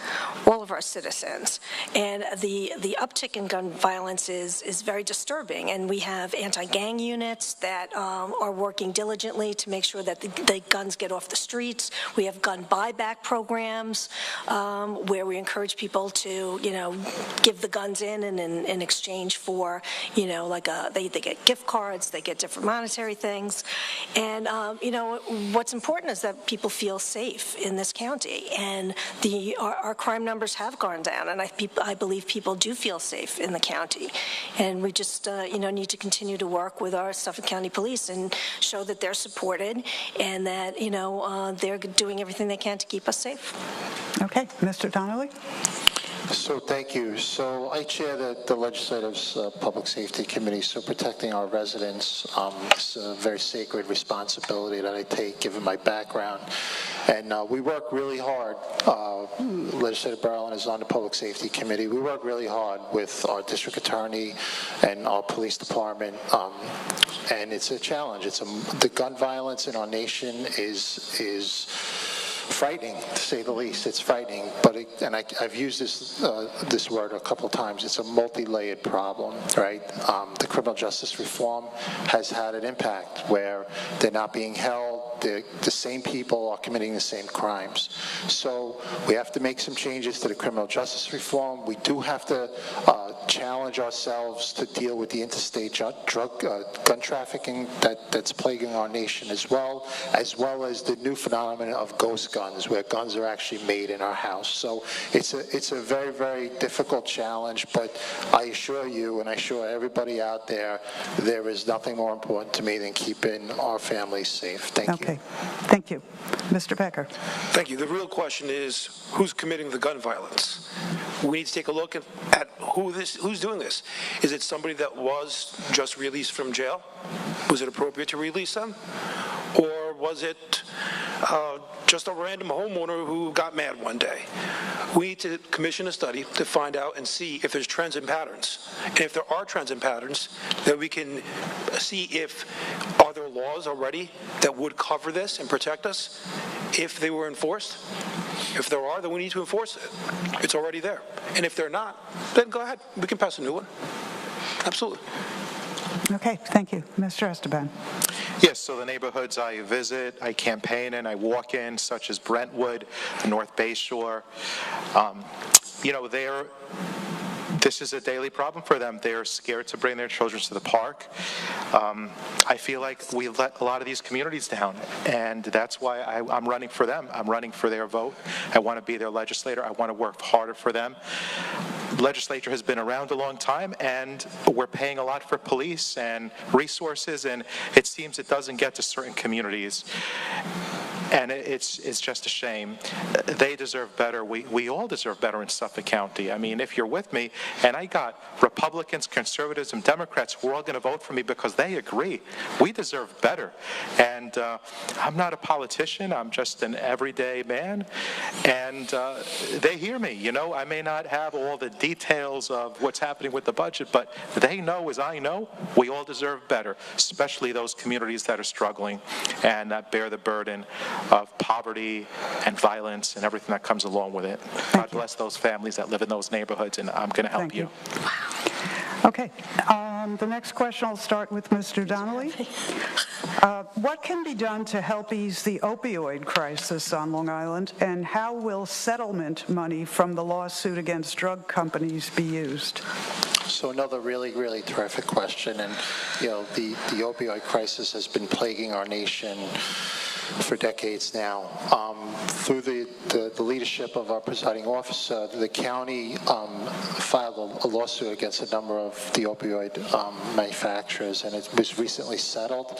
all of our citizens. And the uptick in gun violence is very disturbing. And we have anti-gang units that are working diligently to make sure that the guns get off the streets. We have gun buyback programs where we encourage people to, give the guns in exchange for, they get gift cards, they get different monetary things. And, what's important is that people feel safe in this county. And our crime numbers have gone down, and I believe people do feel safe in the county. And we just, need to continue to work with our Suffolk County Police and show that they're supported and that, they're doing everything they can to keep us safe. Okay, Mr. Donnelly. So thank you. So I chair the Legislative's Public Safety Committee, so protecting our residents is a very sacred responsibility that I take given my background. And we work really hard. Legislator Berland is on the Public Safety Committee. We work really hard with our district attorney and our police department. And it's a challenge. The gun violence in our nation is frightening, to say the least. It's frightening, but I've used this word a couple of times. It's a multi-layered problem, right? The criminal justice reform has had an impact where they're not being held. The same people are committing the same crimes. So we have to make some changes to the criminal justice reform. We do have to challenge ourselves to deal with the interstate gun trafficking that's plaguing our nation as well as the new phenomenon of ghost guns, where guns are actually made in our house. So it's a very, very difficult challenge, but I assure you, and I assure everybody out there, there is nothing more important to me than keeping our families safe. Thank you. Okay, thank you. Mr. Becker. Thank you. The real question is, who's committing the gun violence? We need to take a look at who's doing this. Is it somebody that was just released from jail? Was it appropriate to release them? Or was it just a random homeowner who got mad one day? We need to commission a study to find out and see if there's trends and patterns. And if there are trends and patterns, then we can see are there laws already that would cover this and protect us if they were enforced. If there are, then we need to enforce it. It's already there. And if they're not, then go ahead. We can pass a new one. Absolutely. Okay, thank you. Mr. Esteban. Yes, so the neighborhoods I visit, I campaign in, I walk in, such as Brentwood, the North Bay Shore, this is a daily problem for them. They're scared to bring their children to the park. I feel like we let a lot of these communities down, and that's why I'm running for them. I'm running for their vote. I want to be their legislator. I want to work harder for them. Legislature has been around a long time, and we're paying a lot for police and resources, and it seems it doesn't get to certain communities. And it's just a shame. They deserve better. We all deserve better in Suffolk County. I mean, if you're with me, and I got Republicans, conservatives, and Democrats who are all going to vote for me because they agree. We deserve better. And I'm not a politician. I'm just an everyday man. And they hear me. You know, I may not have all the details of what's happening with the budget, but they know, as I know, we all deserve better, especially those communities that are struggling and that bear the burden of poverty and violence and everything that comes along with it. God bless those families that live in those neighborhoods, and I'm going to help you. Okay. The next question will start with Mr. Donnelly. What can be done to help ease the opioid crisis on Long Island, and how will settlement money from the lawsuit against drug companies be used? So another really, really terrific question. And, you know, the opioid crisis has been plaguing our nation for decades now. Through the leadership of our presiding officer, the county filed a lawsuit against a number of the opioid manufacturers, and it was recently settled.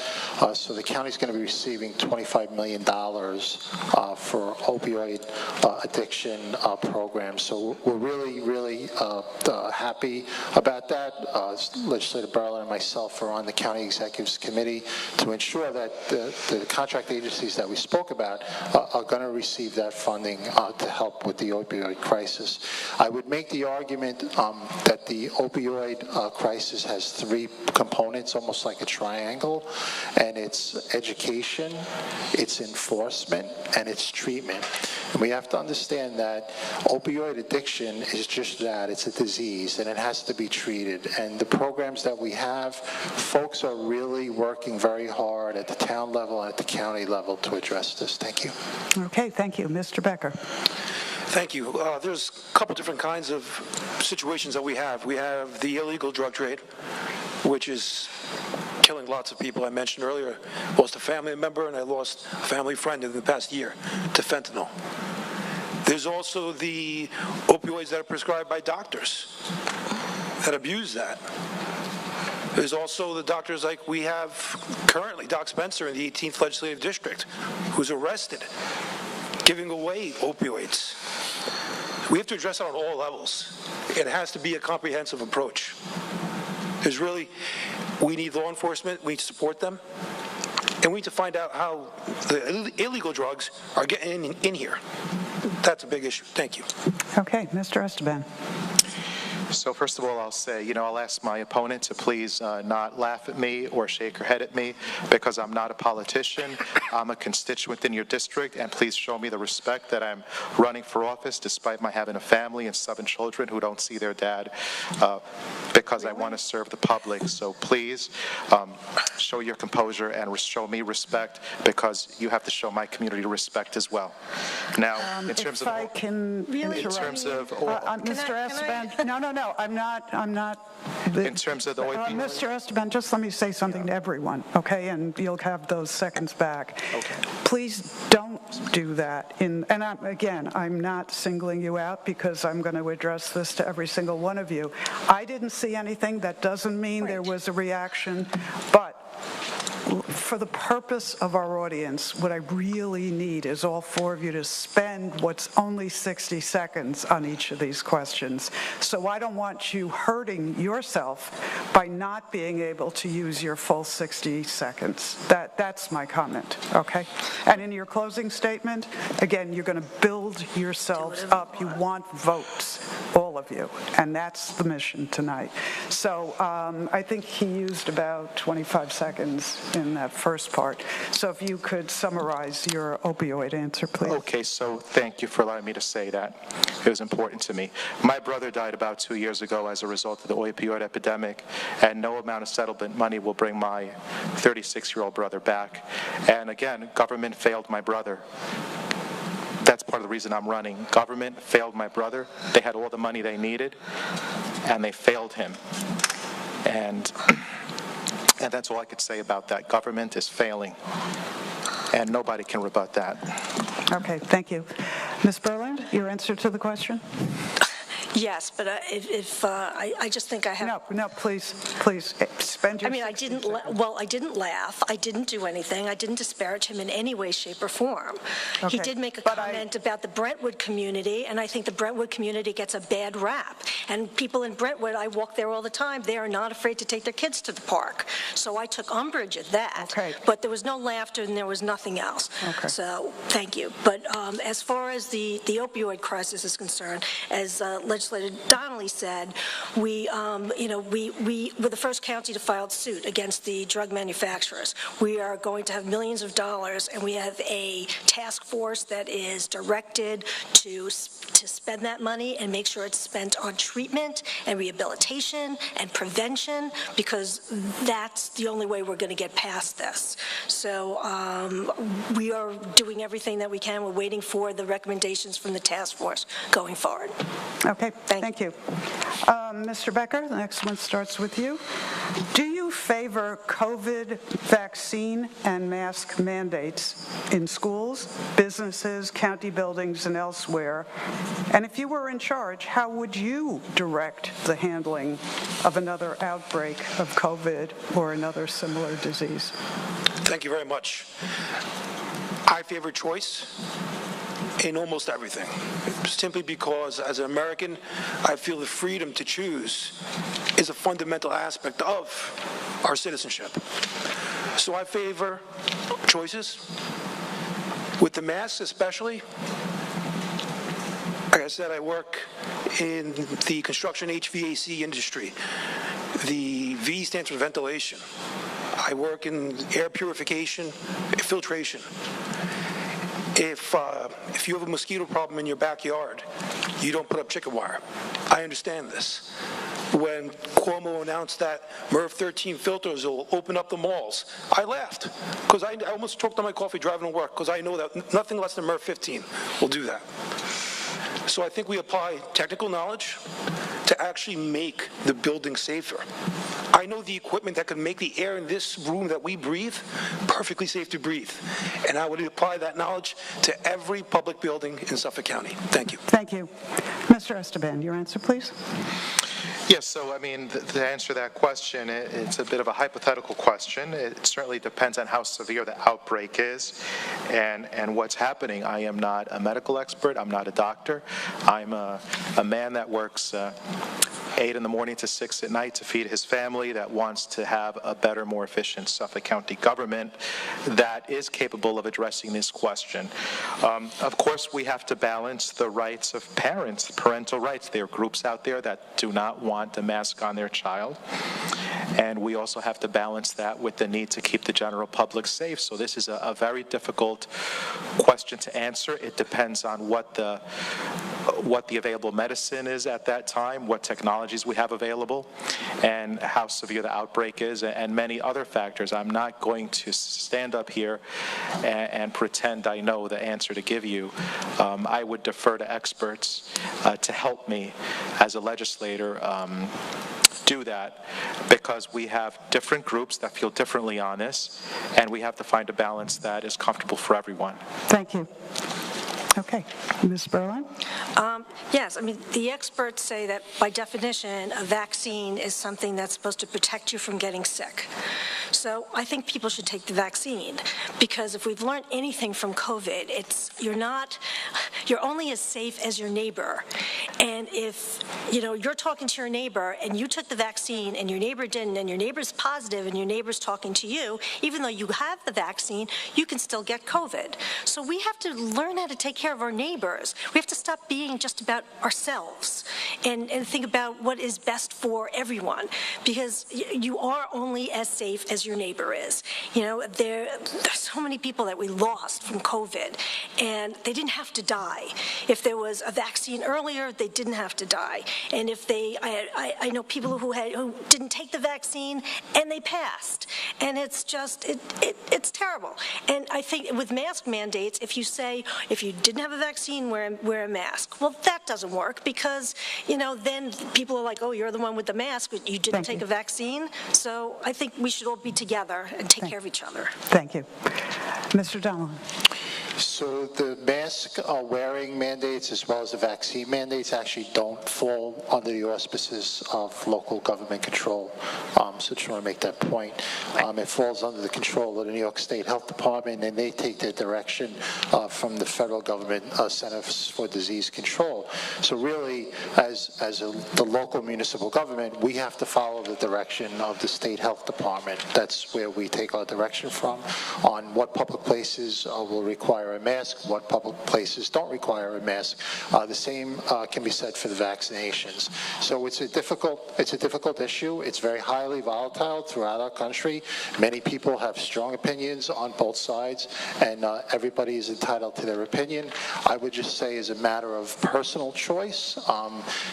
So the county's going to be receiving $25 million for opioid addiction programs. So we're really, really happy about that. Legislator Berlin and myself are on the county executives committee to ensure that the contract agencies that we spoke about are going to receive that funding to help with the opioid crisis. I would make the argument that the opioid crisis has three components, almost like a triangle, and it's education, it's enforcement, and it's treatment. And we have to understand that opioid addiction is just that. It's a disease, and it has to be treated. And the programs that we have, folks are really working very hard at the town level and at the county level to address this. Thank you. Okay, thank you. Mr. Becker. Thank you. There's a couple different kinds of situations that we have. We have the illegal drug trade, which is killing lots of people. I mentioned earlier, I lost a family member and I lost a family friend in the past year to fentanyl. There's also the opioids that are prescribed by doctors that abuse that. There's also the doctors like we have currently, Doc Spencer in the 18th Legislative District, who's arrested, giving away opioids. We have to address it on all levels. It has to be a comprehensive approach. We need law enforcement, we need to support them, and we need to find out how the illegal drugs are getting in here. That's a big issue. Thank you. Okay, Mr. Esteban. So first of all, I'll say, I'll ask my opponent to please not laugh at me or shake her head at me, because I'm not a politician. I'm a constituent in your district, and please show me the respect that I'm running for office despite my having a family and 7 children who don't see their dad, because I want to serve the public. So please show your composure and show me respect, because you have to show my community respect as well. Now, in terms of... Mr. Esteban, no, I'm not. In terms of the opioid... Mr. Esteban, just let me say something to everyone, okay? And you'll have those seconds back. Okay. Please don't do that. I'm not singling you out, because I'm going to address this to every single one of you. I didn't see anything. That doesn't mean there was a reaction, but for the purpose of our audience, what I really need is all 4 of you to spend what's only 60 seconds on each of these questions. So I don't want you hurting yourself by not being able to use your full 60 seconds. That's my comment, okay? And in your closing statement, again, you're going to build yourselves up. You want votes, all of you, and that's the mission tonight. So I think he used about 25 seconds in that first part. So if you could summarize your opioid answer, please. Okay, so thank you for allowing me to say that. It was important to me. My brother died about 2 years ago as a result of the opioid epidemic, and no amount of settlement money will bring my 36-year-old brother back. And again, government failed my brother. That's part of the reason I'm running. Government failed my brother. They had all the money they needed, and they failed him. And that's all I could say about that. Government is failing, and nobody can rebut that. Okay, thank you. Ms. Berland, your answer to the question? Yes, but I just think I have... No, please, spend your... I mean, I didn't laugh. I didn't do anything. I didn't disparage him in any way, shape, or form. He Okay, did make a but comment about the Brentwood community, and I think the Brentwood community gets a bad rap. And people in Brentwood, I walk there all the time, they are not afraid to take their kids to the park. So I took umbrage at that. Okay. But there was no laughter and there was nothing else. Okay. So, thank you. But as far as the opioid crisis is concerned, as Legislator Donnelly said, we were the first county to file suit against the drug manufacturers. We are going to have millions of dollars, and we have a task force that is directed to spend that money and make sure it's spent on treatment and rehabilitation and prevention, because that's the only way we're going to get past this. So we are doing everything that we can. We're waiting for the recommendations from the task force going forward. Okay, Thank thank you. Mr. Becker, the next one starts with you. Do you favor COVID vaccine and mask mandates in schools, businesses, county buildings, and elsewhere? And if you were in charge, how would you direct the handling of another outbreak of COVID or another similar disease? Thank you very much. I favor choice in almost everything, simply because as an American, I feel the freedom to choose is a fundamental aspect of our citizenship. So I favor choices. With the masks especially, like I said, I work in the construction HVAC industry. The V stands for ventilation. I work in air purification, filtration. If you have a mosquito problem in your backyard, you don't put up chicken wire. I understand this. When Cuomo announced that MERV 13 filters will open up the malls, I laughed, because I almost choked on my coffee driving to work, because I know that nothing less than MERV 15 will do that. So I think we apply technical knowledge to actually make the building safer. I know the equipment that can make the air in this room that we breathe perfectly safe to breathe. And I would apply that knowledge to every public building in Suffolk County. Thank you. Thank you. Mr. Esteban, your answer, please. Yes, so I mean, to answer that question, it's a bit of a hypothetical question. It certainly depends on how severe the outbreak is and what's happening. I am not a medical expert. I'm not a doctor. I'm a man that works 8 in the morning to 6 at night to feed his family, that wants to have a better, more efficient Suffolk County government that is capable of addressing this question. Of course, we have to balance the rights of parents, parental rights. There are groups out there that do not want a mask on their child. And we also have to balance that with the need to keep the general public safe. So this is a very difficult question to answer. It depends on what the available medicine is at that time, what technologies we have available, and how severe the outbreak is, and many other factors. I'm not going to stand up here and pretend I know the answer to give you. I would defer to experts to help me as a legislator do that, because we have different groups that feel differently on this, and we have to find a balance that is comfortable for everyone. Thank you. Okay, Ms. Berlin? Yes, I mean, the experts say that by definition, a vaccine is something that's supposed to protect you from getting sick. So I think people should take the vaccine, because if we've learned anything from COVID, you're only as safe as your neighbor. And if, you're talking to your neighbor and you took the vaccine and your neighbor didn't, and your neighbor's positive and your neighbor's talking to you, even though you have the vaccine, you can still get COVID. So we have to learn how to take care of our neighbors. We have to stop being just about ourselves and think about what is best for everyone, because you are only as safe as your neighbor is. There's so many people that we lost from COVID, and they didn't have to die. If there was a vaccine earlier, they didn't have to die. And if I know people who didn't take the vaccine and they passed, and it's just it's terrible. And I think with mask mandates, if you say if you didn't have a vaccine, wear a mask. Well, that doesn't work, because then people are like, oh, you're the one with the mask, but you didn't take a vaccine. So I think we should all be together and take care of each other. Thank you. Mr. Donovan. So So the mask wearing mandates as well as the vaccine mandates actually don't fall under the auspices of local government control. So just want to make that point. It falls under the control of the New York State Health Department, and they take their direction from the federal government Centers for Disease Control. So really, as the local municipal government, we have to follow the direction of the state health department. That's where we take our direction from on what public places will require a mask, what public places don't require a mask. The same can be said for the vaccinations. So it's a difficult issue. It's very highly volatile throughout our country. Many people have strong opinions on both sides, and everybody is entitled to their opinion. I would just say, as a matter of personal choice,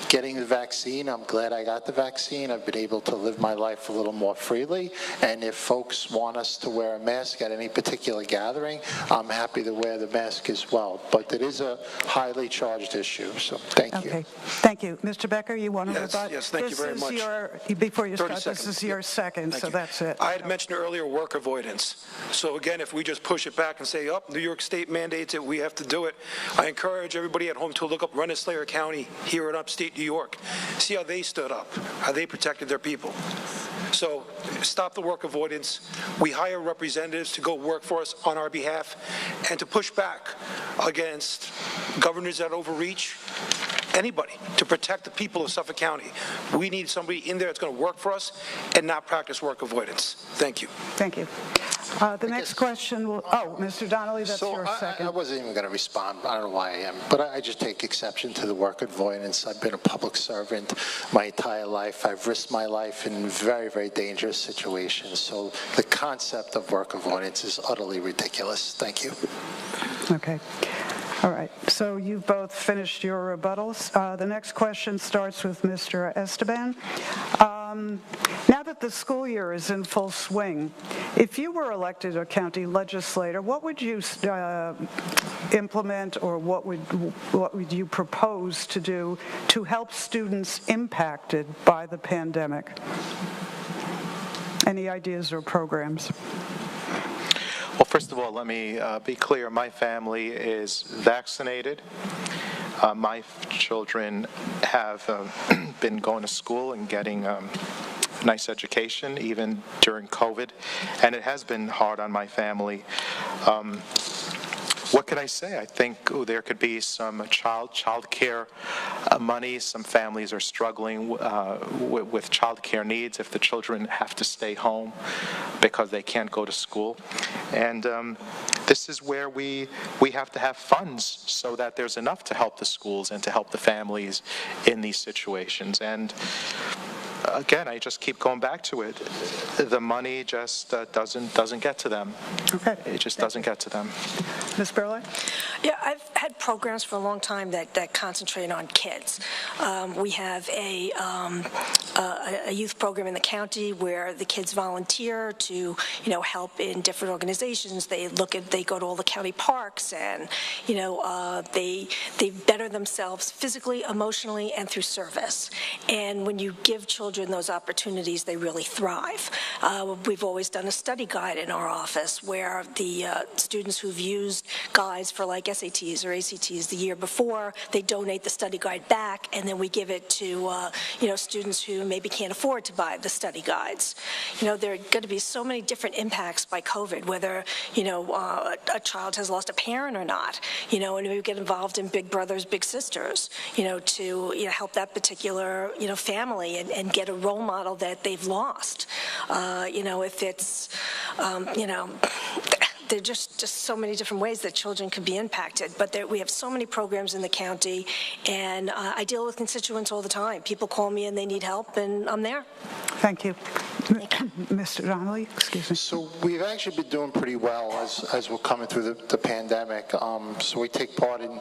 getting the vaccine, I'm glad I got the vaccine. I've been able to live my life a little more freely, and if folks want us to wear a mask at any particular gathering, I'm happy to wear the mask as well. But it is a highly charged issue, so thank you. Okay, thank you. Mr. Becker, you want to rebut? Yes, thank you very much. Before you start, 30 seconds. this is your second, Thank so you. that's it. I had mentioned earlier work avoidance. So again, if we just push it back and say, oh, New York State mandates it, we have to do it, I encourage everybody at home to look up Rensselaer County here in upstate New York. See how they stood up, how they protected their people. So stop the work avoidance. We hire representatives to go work for us on our behalf and to push back against governors that overreach. Anybody to protect the people of Suffolk County. We need somebody in there that's going to work for us and not practice work avoidance. Thank you. Thank you. The next question will, Mr. Donnelly, that's your second. I wasn't even going to respond. I don't know why I am, but I just take exception to the work avoidance. I've been a public servant my entire life. I've risked my life in very, very dangerous situations. So the concept of work avoidance is utterly ridiculous. Thank you. Okay. All right. So you've both finished your rebuttals. The next question starts with Mr. Esteban. Now that the school year is in full swing, if you were elected a county legislator, what would you implement, or what would you propose to do to help students impacted by the pandemic? Any ideas or programs? Well, first of all, let me be clear. My family is vaccinated. My children have been going to school and getting a nice education, even during COVID, and it has been hard on my family. What can I say? I think there could be some child care money. Some families are struggling with child care needs if the children have to stay home because they can't go to school. And this is where we have to have funds so that there's enough to help the schools and to help the families in these situations. And again, I just keep going back to it. The money just doesn't get to them. Okay. It just doesn't get to them. Ms. Burley? Yeah, I've had programs for a long time that concentrate on kids. We have a youth program in the county where the kids volunteer to, help in different organizations. They go to all the county parks, and, they better themselves physically, emotionally, and through service. And when you give children those opportunities, they really thrive. We've always done a study guide in our office where the students who've used guides for like SATs or ACTs the year before, they donate the study guide back, and then we give it to students who maybe can't afford to buy the study guides. There are going to be so many different impacts by COVID, whether a child has lost a parent or not. And we get involved in Big Brothers Big Sisters, to help that particular family and get a role model that they've lost. If it's there are just so many different ways that children can be impacted. But we have so many programs in the county, and I deal with constituents all the time. People call me and they need help, and I'm there. Thank you. Mr. Donnelly, excuse me. So we've actually been doing pretty well as we're coming through the pandemic. So we take part in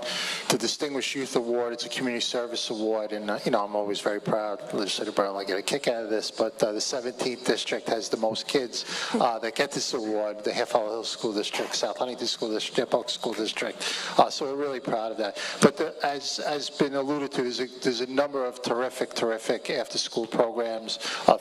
the Distinguished Youth Award. It's a community service award, and I'm always very proud. Legislator Burl, I get a kick out of this, but the 17th district has the most kids that get this award. The Half Hollow Hills School District, South Huntington School District, Depok School District. So we're really proud of that. But as been alluded to, there's a number of terrific after-school programs.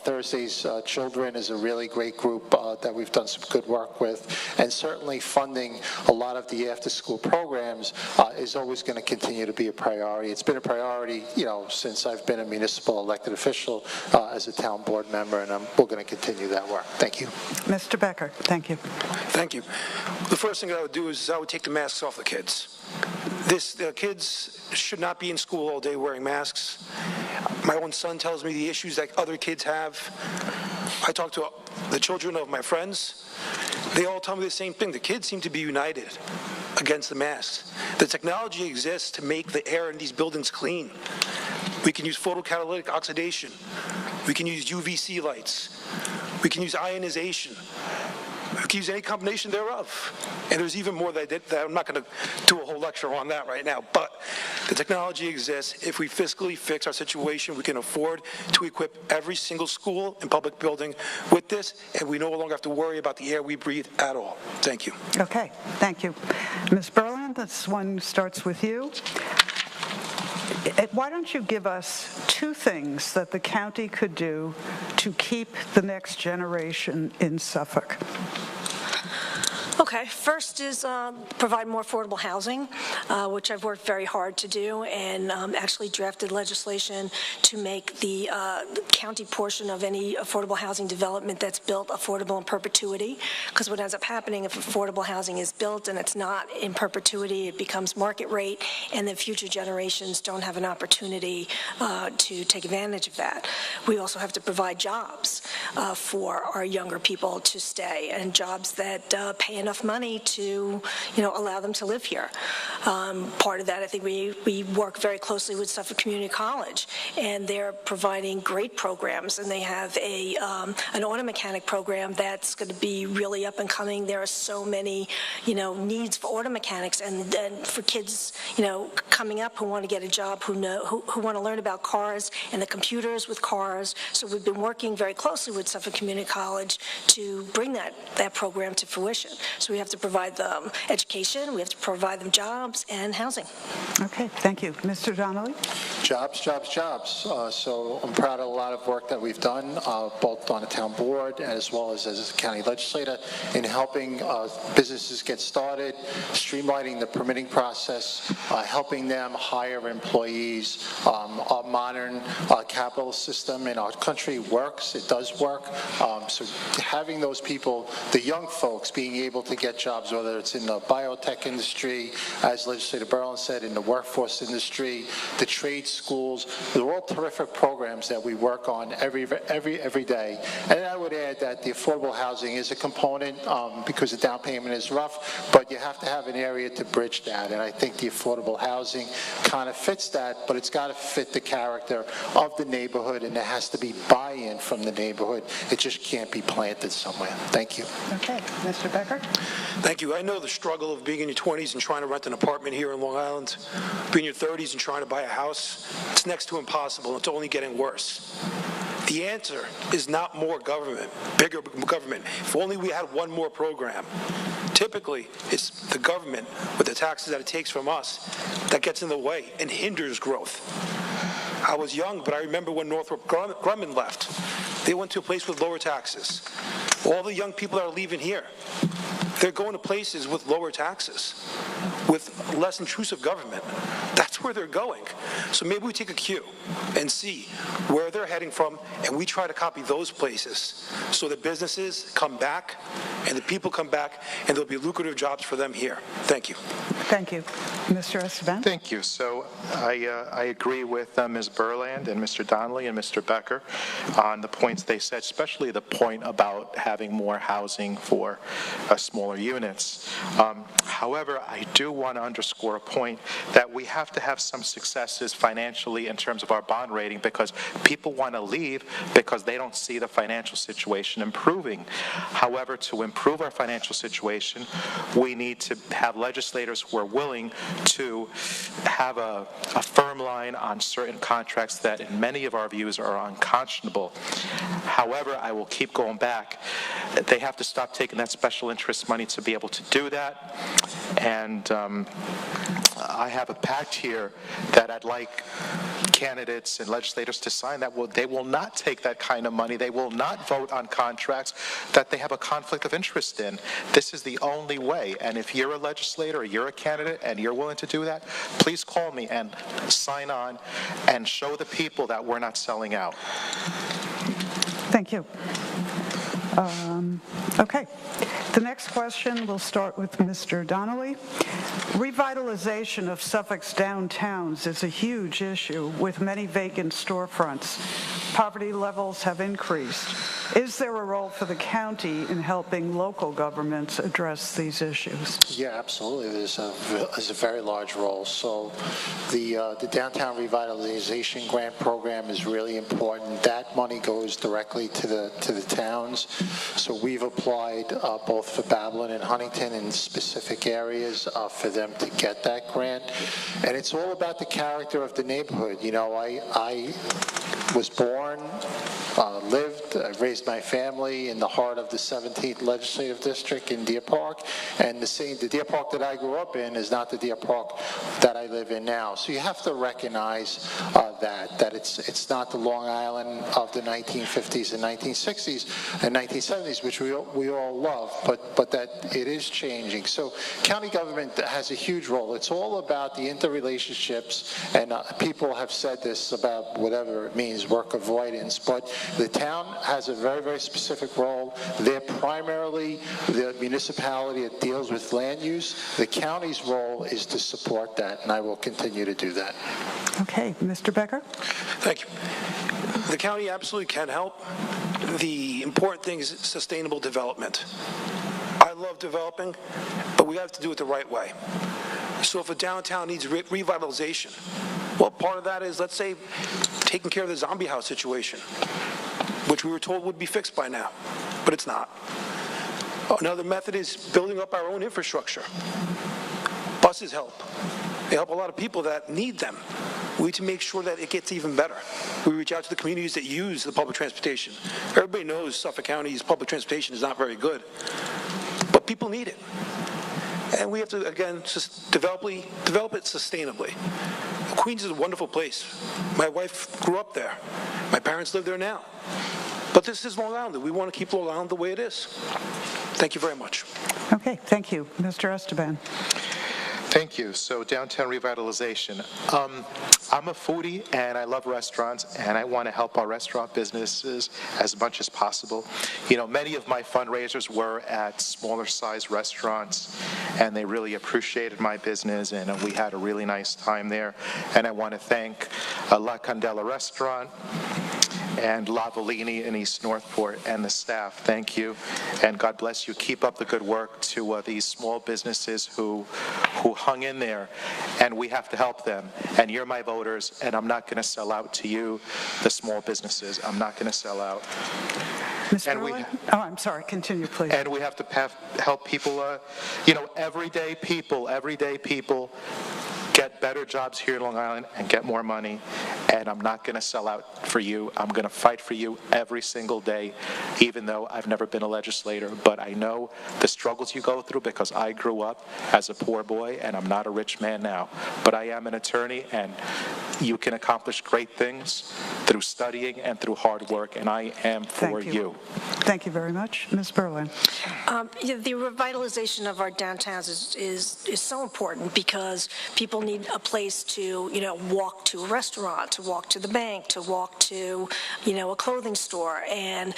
Thursday's children is a really great group that we've done some good work with, and certainly funding a lot of the after-school programs is always going to continue to be a priority. It's been a priority, since I've been a municipal elected official as a town board member, and we're going to continue that work. Thank you. Mr. Becker, thank you. Thank you. The first thing I would do is I would take the masks off the kids. Kids should not be in school all day wearing masks. My own son tells me the issues that other kids have. I talk to the children of my friends. They all tell me the same thing. The kids seem to be united against the masks. The technology exists to make the air in these buildings clean. We can use photocatalytic oxidation. We can use UVC lights. We can use ionization. We can use any combination thereof. And there's even more that I'm not going to do a whole lecture on that right now, but the technology exists. If we fiscally fix our situation, we can afford to equip every single school and public building with this, and we no longer have to worry about the air we breathe at all. Thank you. Okay, thank you. Ms. Berland, this one starts with you. Why don't you give us 2 things that the county could do to keep the next generation in Suffolk? Okay, first is provide more affordable housing, which I've worked very hard to do, and actually drafted legislation to make the county portion of any affordable housing development that's built affordable in perpetuity, because what ends up happening if affordable housing is built and it's not in perpetuity, it becomes market rate, and then future generations don't have an opportunity to take advantage of that. We also have to provide jobs for our younger people to stay, and jobs that pay enough money to, allow them to live here. Part of that, I think we work very closely with Suffolk Community College, and they're providing great programs, and they have an auto mechanic program that's going to be really up and coming. There are so many, needs for auto mechanics, and for kids, coming up who want to get a job, who want to learn about cars and the computers with cars. So we've been working very closely with Suffolk Community College to bring that program to fruition. So we have to provide them education, we have to provide them jobs and housing. Okay, thank you. Mr. Donnelly? Jobs, jobs, jobs. So I'm proud of a lot of work that we've done, both on the town board as well as a county legislator, in helping businesses get started, streamlining the permitting process, helping them hire employees. Our modern capital system in our country works. It does work. So having those people, the young folks, being able to get jobs, whether it's in the biotech industry, as Legislator Berland said, in the workforce industry, the trade schools, they're all terrific programs that we work on every day. And I would add that the affordable housing is a component because the down payment is rough, but you have to have an area to bridge that. And I think the affordable housing kind of fits that, but it's got to fit the character of the neighborhood, and there has to be buy-in from the neighborhood. It just can't be planted somewhere. Thank you. Okay, Mr. Becker? Thank you. I know the struggle of being in your 20s and trying to rent an apartment here in Long Island, being in your 30s and trying to buy a house. It's next to impossible. It's only getting worse. The answer is not more government, bigger government. If only we had one more program. Typically, it's the government, with the taxes that it takes from us, that gets in the way and hinders growth. I was young, but I remember when Northrop Grumman left. They went to a place with lower taxes. All the young people that are leaving here, they're going to places with lower taxes, with less intrusive government. That's where they're going. So maybe we take a cue and see where they're heading from, and we try to copy those places so that businesses come back and the people come back, and there'll be lucrative jobs for them here. Thank you. Thank you. Mr. Esteban? Thank you. So I agree with Ms. Berland and Mr. Donnelly and Mr. Becker on the points they said, especially the point about having more housing for smaller units. However, I do want to underscore a point that we have to have some successes financially in terms of our bond rating, because people want to leave because they don't see the financial situation improving. However, to improve our financial situation, we need to have legislators who are willing to have a firm line on certain contracts that in many of our views are unconscionable. However, I will keep going back. They have to stop taking that special interest money to be able to do that. And I have a pact here that I'd like candidates and legislators to sign that they will not take that kind of money. They will not vote on contracts that they have a conflict of interest in. This is the only way. And if you're a legislator or you're a candidate and you're willing to do that, please call me and sign on and show the people that we're not selling out. Thank you. Okay. The next question, we'll start with Mr. Donnelly. Revitalization of Suffolk's downtowns is a huge issue with many vacant storefronts. Poverty levels have increased. Is there a role for the county in helping local governments address these issues? Yeah, absolutely. There's a very large role. So the Downtown Revitalization Grant Program is really important. That money goes directly to the towns. So we've applied both for Babylon and Huntington in specific areas for them to get that grant. And it's all about the character of the neighborhood. You know, I was born, lived, I raised my family in the heart of the 17th Legislative District in Deer Park, and the Deer Park that I grew up in is not the Deer Park that I live in now. So you have to recognize that it's not the Long Island of the 1950s and 1960s and 1970s, which we all love, but that it is changing. So county government has a huge role. It's all about the interrelationships, and people have said this about whatever it means, work avoidance, but the town has a very, very specific role. They're primarily the municipality that deals with land use. The county's role is to support that, and I will continue to do that. Okay, Mr. Becker? Thank you. The county absolutely can help. The important thing is sustainable development. I love developing, but we have to do it the right way. So if a downtown needs revitalization, well, part of that is, let's say, taking care of the zombie house situation, which we were told would be fixed by now, but it's not. Another method is building up our own infrastructure. Buses help. They help a lot of people that need them. We need to make sure that it gets even better. We reach out to the communities that use the public transportation. Everybody knows Suffolk County's public transportation is not very good, but people need it. And we have to, again, just develop it sustainably. Queens is a wonderful place. My wife grew up there. My parents live there now. But this is Long Island. We want to keep Long Island the way it is. Thank you very much. Okay, thank you. Mr. Esteban. Thank you. So downtown revitalization. I'm a foodie and I love restaurants and I want to help our restaurant businesses as much as possible. You know, many of my fundraisers were at smaller size restaurants and they really appreciated my business and we had a really nice time there. And I want to thank La Candela Restaurant and La Volini in East Northport and the staff. Thank you, and God bless you. Keep up the good work to these small businesses who hung in there, and we have to help them. And you're my voters, and I'm not going to sell out to you, the small businesses. I'm not going to sell out. Mr. Berlin? Oh, I'm sorry. Continue, please. And we have to help people, everyday people get better jobs here in Long Island and get more money. And I'm not going to sell out for you. I'm going to fight for you every single day, even though I've never been a legislator. But I know the struggles you go through because I grew up as a poor boy and I'm not a rich man now. But I am an attorney and you can accomplish great things through studying and through hard work. And I am for you. Thank you very much. Ms. Berlin. The revitalization of our downtowns is so important because people need a place to, walk to a restaurant, to walk to the bank, to walk to, a clothing store. And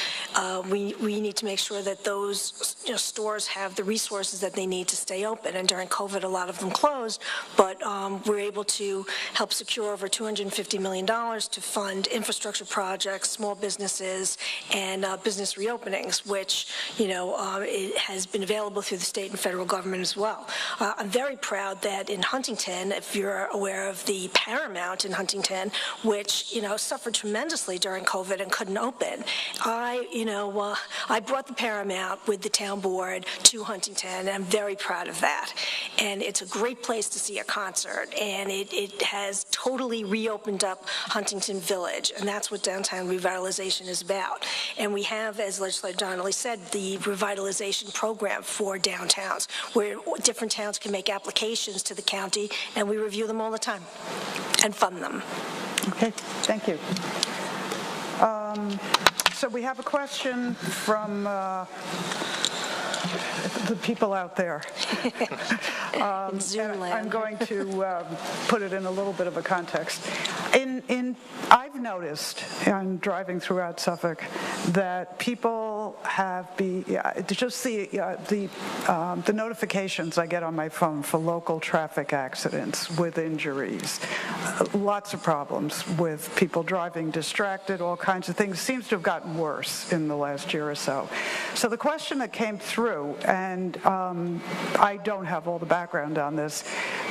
we need to make sure that those stores have the resources that they need to stay open. And during COVID, a lot of them closed, but we're able to help secure over $250 million to fund infrastructure projects, small businesses, and business reopenings, which, it has been available through the state and federal government as well. I'm very proud that in Huntington, if you're aware of the Paramount in Huntington, which, suffered tremendously during COVID and couldn't open. I brought the Paramount with the town board to Huntington, and I'm very proud of that. And it's a great place to see a concert, and it has totally reopened up Huntington Village, and that's what downtown revitalization is about. And we have, as Legislator Donnelly said, the revitalization program for downtowns, where different towns can make applications to the county, and we review them all the time and fund them. Okay, thank you. So we have a question from the people out there. I'm going to put it in a little bit of a context. I've noticed, in driving throughout Suffolk, that people have just the notifications I get on my phone for local traffic accidents with injuries, lots of problems with people driving distracted, all kinds of things. Seems to have gotten worse in the last year or so. So the question that came through, and I don't have all the background on this,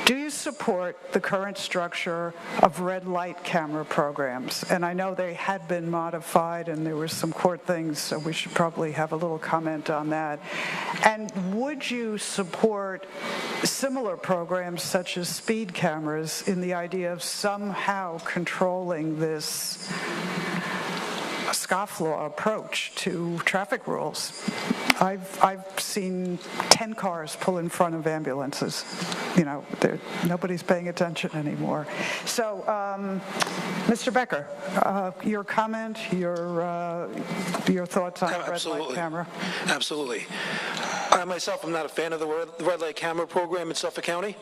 do you support the current structure of red light camera programs? And I know they had been modified and there were some court things, so we should probably have a little comment on that. And would you support similar programs such as speed cameras in the idea of somehow controlling this scofflaw approach to traffic rules? I've seen 10 cars pull in front of ambulances. Nobody's paying attention anymore. So, Mr. Becker, your comment, your thoughts on red light camera? Absolutely. I myself am not a fan of the red light camera program in Suffolk County.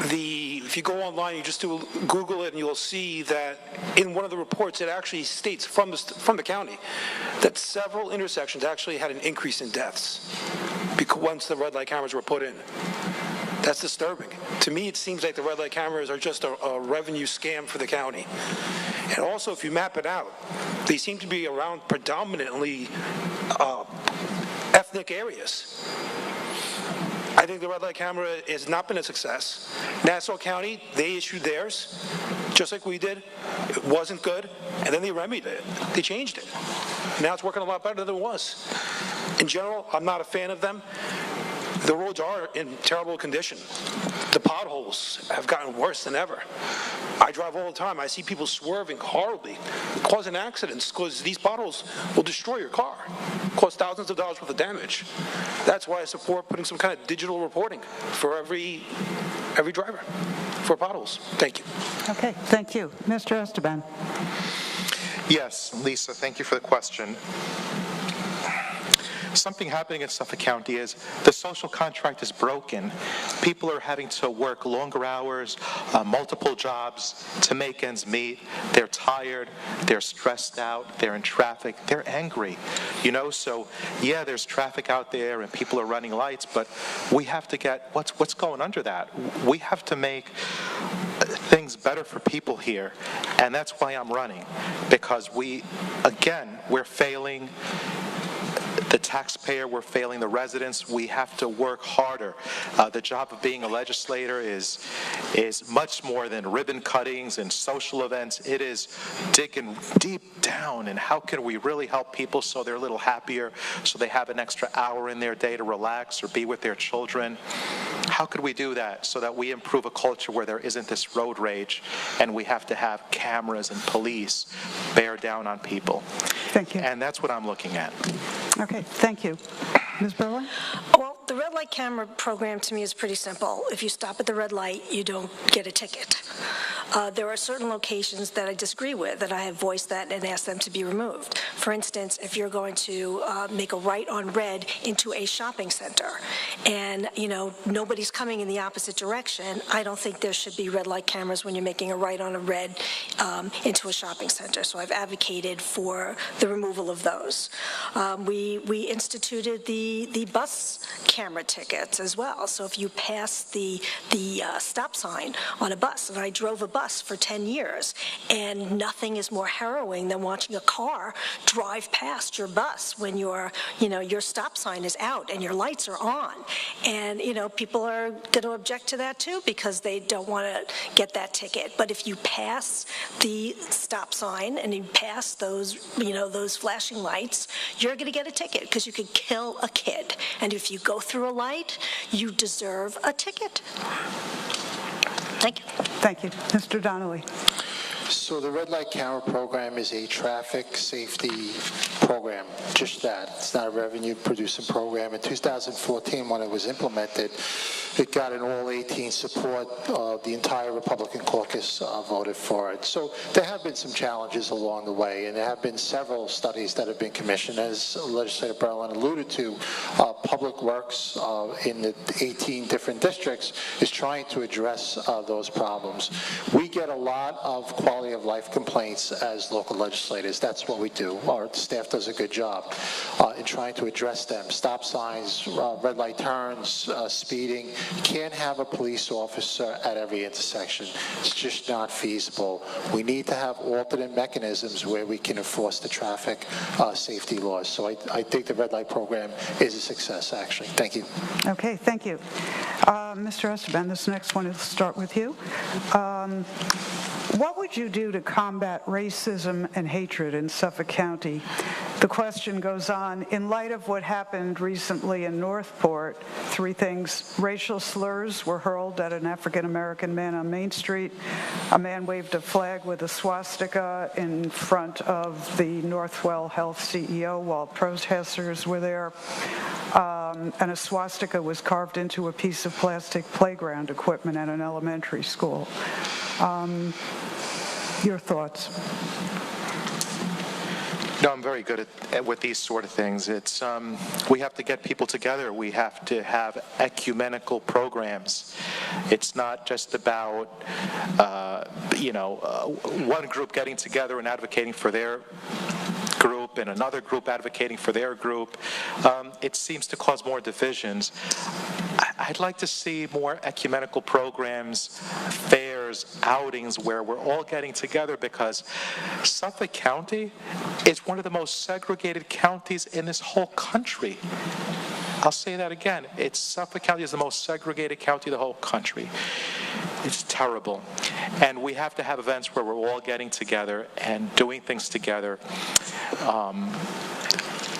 If you go online, you just Google it, and you'll see that in one of the reports, it actually states from the county that several intersections actually had an increase in deaths once the red light cameras were put in. That's disturbing. To me, it seems like the red light cameras are just a revenue scam for the county. And also, if you map it out, they seem to be around predominantly ethnic areas. I think the red light camera has not been a success. Nassau County, they issued theirs, just like we did. It wasn't good, and then they remedied it. They changed it. Now it's working a lot better than it was. In general, I'm not a fan of them. The roads are in terrible condition. The potholes have gotten worse than ever. I drive all the time. I see people swerving horribly, causing accidents, because these potholes will destroy your car, cause thousands of dollars worth of damage. That's why I support putting some kind of digital reporting for every driver for potholes. Thank you. Okay, thank you. Mr. Esteban. Yes, Lisa, thank you for the question. Something happening in Suffolk County is the social contract is broken. People are having to work longer hours, multiple jobs to make ends meet. They're tired, they're stressed out, they're in traffic, they're angry. So yeah, there's traffic out there and people are running lights, but we have to get what's going under that. We have to make things better for people here, and that's why I'm running, because we're failing the taxpayer, we're failing the residents. We have to work harder. The job of being a legislator is much more than ribbon cuttings and social events. It is digging deep down, and how can we really help people so they're a little happier, so they have an extra hour in their day to relax or be with their children? How could we do that so that we improve a culture where there isn't this road rage and we have to have cameras and police bear down on people? Thank you. And that's what I'm looking at. Okay, thank you. Ms. Berlin? Well, the red light camera program to me is pretty simple. If you stop at the red light, you don't get a ticket. There are certain locations that I disagree with, and I have voiced that and asked them to be removed. For instance, if you're going to make a right on red into a shopping center, and nobody's coming in the opposite direction, I don't think there should be red light cameras when you're making a right on a red into a shopping center. So I've advocated for the removal of those. We instituted the bus camera tickets as well. So if you pass the stop sign on a bus, and I drove a bus for 10 years, and nothing is more harrowing than watching a car drive past your bus when your stop sign is out and your lights are on. And, people are going to object to that too because they don't want to get that ticket. But if you pass the stop sign and you pass those flashing lights, you're going to get a ticket because you could kill a kid. And if you go through a light, you deserve a ticket. Thank you. Thank you. Mr. Donnelly. So the red light camera program is a traffic safety program, just that. It's not a revenue-producing program. In 2014, when it was implemented, it got an all-18 support. The entire Republican caucus voted for it. So there have been some challenges along the way, and there have been several studies that have been commissioned. As Legislator Berlin alluded to, Public Works in the 18 different districts is trying to address those problems. We get a lot of quality of life complaints as local legislators. That's what we do. Our staff does a good job in trying to address them. Stop signs, red light turns, speeding. You can't have a police officer at every intersection. It's just not feasible. We need to have alternate mechanisms where we can enforce the traffic safety laws. So I think the red light program is a success, actually. Thank you. Okay, thank you. Mr. Esteban, this next one will start with you. What would you do to combat racism and hatred in Suffolk County? The question goes on, in light of what happened recently in Northport, 3 things. Racial slurs were hurled at an African-American man on Main Street. A man waved a flag with a swastika in front of the Northwell Health CEO while protesters were there. And a swastika was carved into a piece of plastic playground equipment at an elementary school. Your thoughts? No, I'm very good with these sort of things. It's we have to get people together. We have to have ecumenical programs. It's not just about one group getting together and advocating for their group and another group advocating for their group. It seems to cause more divisions. I'd like to see more ecumenical programs, fairs, outings where we're all getting together, because Suffolk County is one of the most segregated counties in this whole country. I'll say that again. Suffolk County is the most segregated county in the whole country. It's terrible. And we have to have events where we're all getting together and doing things together.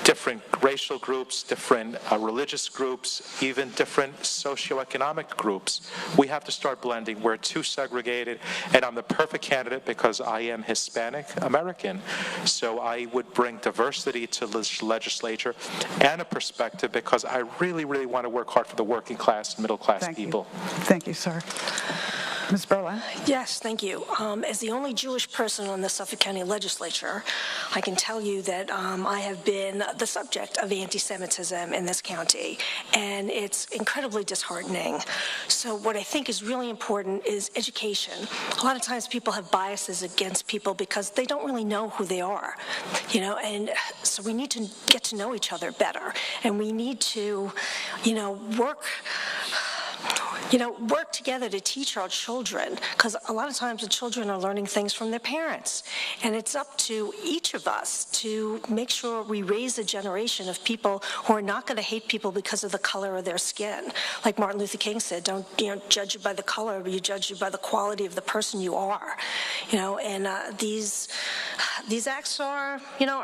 Different racial groups, different religious groups, even different socioeconomic groups. We have to start blending. We're too segregated, and I'm the perfect candidate because I am Hispanic American. So I would bring diversity to the legislature and a perspective, because I really, really want to work hard for the working class, middle class people. Thank you, sir. Ms. Berlin? Yes, thank you. As the only Jewish person on the Suffolk County Legislature, I can tell you that I have been the subject of anti-Semitism in this county, and it's incredibly disheartening. So what I think is really important is education. A lot of times people have biases against people because they don't really know who they are, and so we need to get to know each other better, and we need to, work together to teach our children, because a lot of times the children are learning things from their parents. And it's up to each of us to make sure we raise a generation of people who are not going to hate people because of the color of their skin. Like Martin Luther King said, don't judge it by the color, but you judge it by the quality of the person you are. And these acts are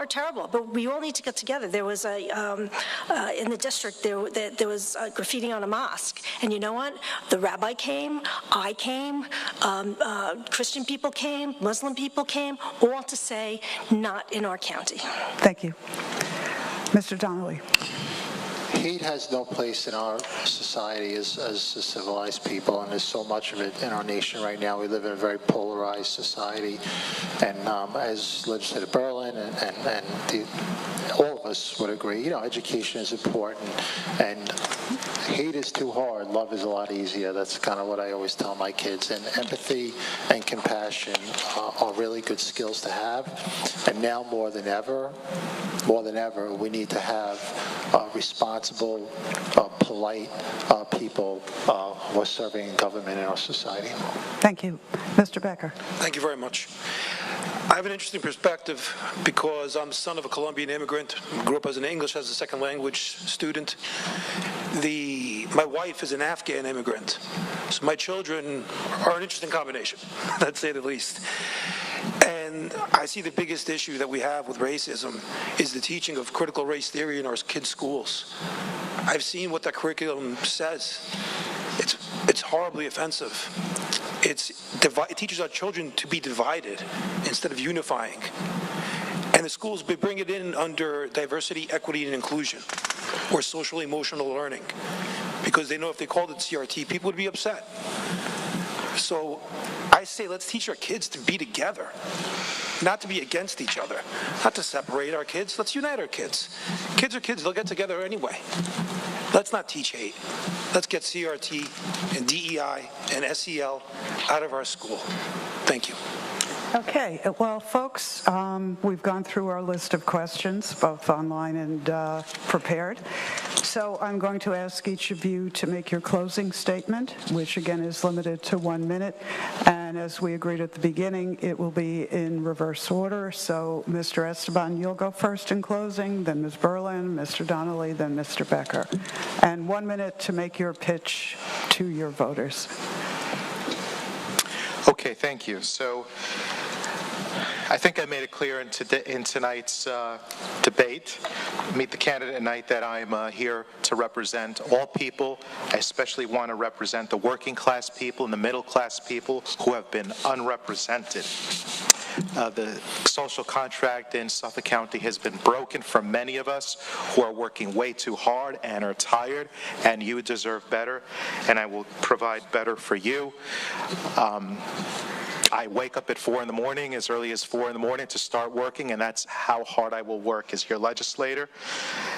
terrible, but we all need to get together. There was in the district, there was graffiti on a mosque, and you know what? The rabbi came, I came, Christian people came, Muslim people came, all to say, not in our county. Thank you. Mr. Donnelly. Hate has no place in our society as a civilized people, and there's so much of it in our nation right now. We live in a very polarized society, and as Legislator Berlin Berlin all of us would agree, you know, education is important, and hate is too hard, love is a lot easier. That's kind of what I always tell my kids, and empathy and compassion are really good skills to have, and now more than ever, we need to have responsible, polite people who are serving in government in our society. Thank you. Mr. Becker. Thank you very much. I have an interesting perspective because I'm the son of a Colombian immigrant, grew up as an English as a second language student. My wife is an Afghan immigrant, so my children are an interesting combination, let's say the least. And I see the biggest issue that we have with racism is the teaching of critical race theory in our kids' schools. I've seen what that curriculum says. It's horribly offensive. It teaches our children to be divided instead of unifying. And the schools bring it in under diversity, equity, and inclusion, or social emotional learning, because they know if they called it CRT, people would be upset. So I say let's teach our kids to be together, not to be against each other, not to separate our kids. Let's unite our kids. Kids are kids, they'll get together anyway. Let's not teach hate. Let's get CRT and DEI and SEL out of our school. Thank you. Okay, well, folks, we've gone through our list of questions, both online and prepared. So I'm going to ask each of you to make your closing statement, which again is limited to 1 minute. And as we agreed at the beginning, it will be in reverse order. So Mr. Esteban, you'll go first in closing, then Ms. Berlin, Mr. Donnelly, then Mr. Becker. And 1 minute to make your pitch to your voters. Okay, thank you. So I think I made it clear in tonight's debate, Meet the Candidate night, that I'm here to represent all people. I especially want to represent the working class people and the middle class people who have been unrepresented. The social contract in Suffolk County has been broken for many of us who are working way too hard and are tired, and you deserve better, and I will provide better for you. I wake up at 4 in the morning, as early as 4 in the morning, to start working, and that's how hard I will work as your legislator.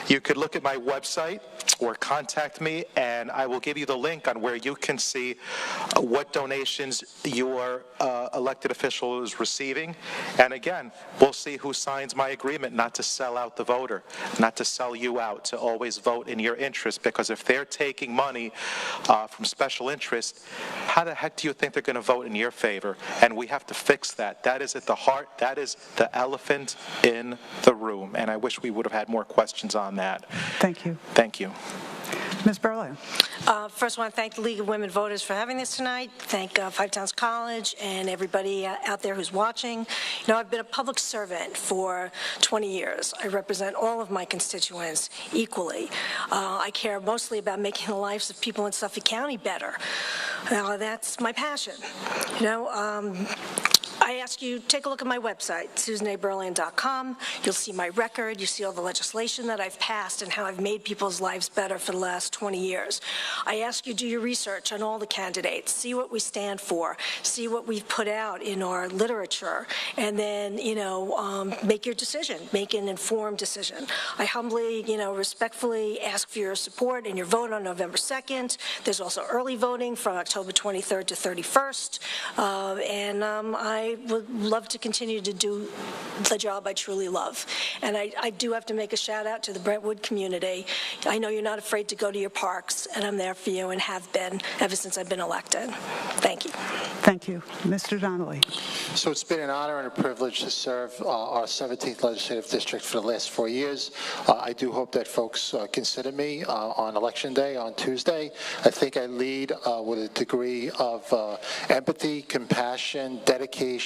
You could look at my website or contact me, and I will give you the link on where you can see what donations your elected official is receiving. And again, we'll see who signs my agreement not to sell out the voter, not to sell you out, to always vote in your interest, because if they're taking money from special interest, how the heck do you think they're going to vote in your favor? And we have to fix that. That is at the heart. That is the elephant in the room. And I wish we would have had more questions on that. Thank you. Thank you. Ms. Berlin. First, I want to thank the League of Women Voters for having this tonight. Thank Five Towns College and everybody out there who's watching. You know, I've been a public servant for 20 years. I represent all of my constituents equally. I care mostly about making the lives of people in Suffolk County better. That's my passion. You know, I ask you, take a look at my website, susanaberlin.com. You'll see my record. You see all the legislation that I've passed and how I've made people's lives better for the last 20 years. I ask you, do your research on all the candidates, see what we stand for, see what we've put out in our literature, and then, you know, make your decision, make an informed decision. I humbly, you know, respectfully ask for your support and your vote on November 2nd. There's also early voting from October 23rd to 31st, and I would love to continue to do the job I truly love. And I do have to make a shout out to the Brentwood community. I know you're not afraid to go to your parks, and I'm there for you and have been ever since I've been elected. Thank you. Thank you. Mr. Donnelly. So it's been an honor and a privilege to serve our 17th legislative district for the last 4 years. I do hope that folks consider me on Election Day on Tuesday. I think I lead with a degree of empathy, compassion, dedication,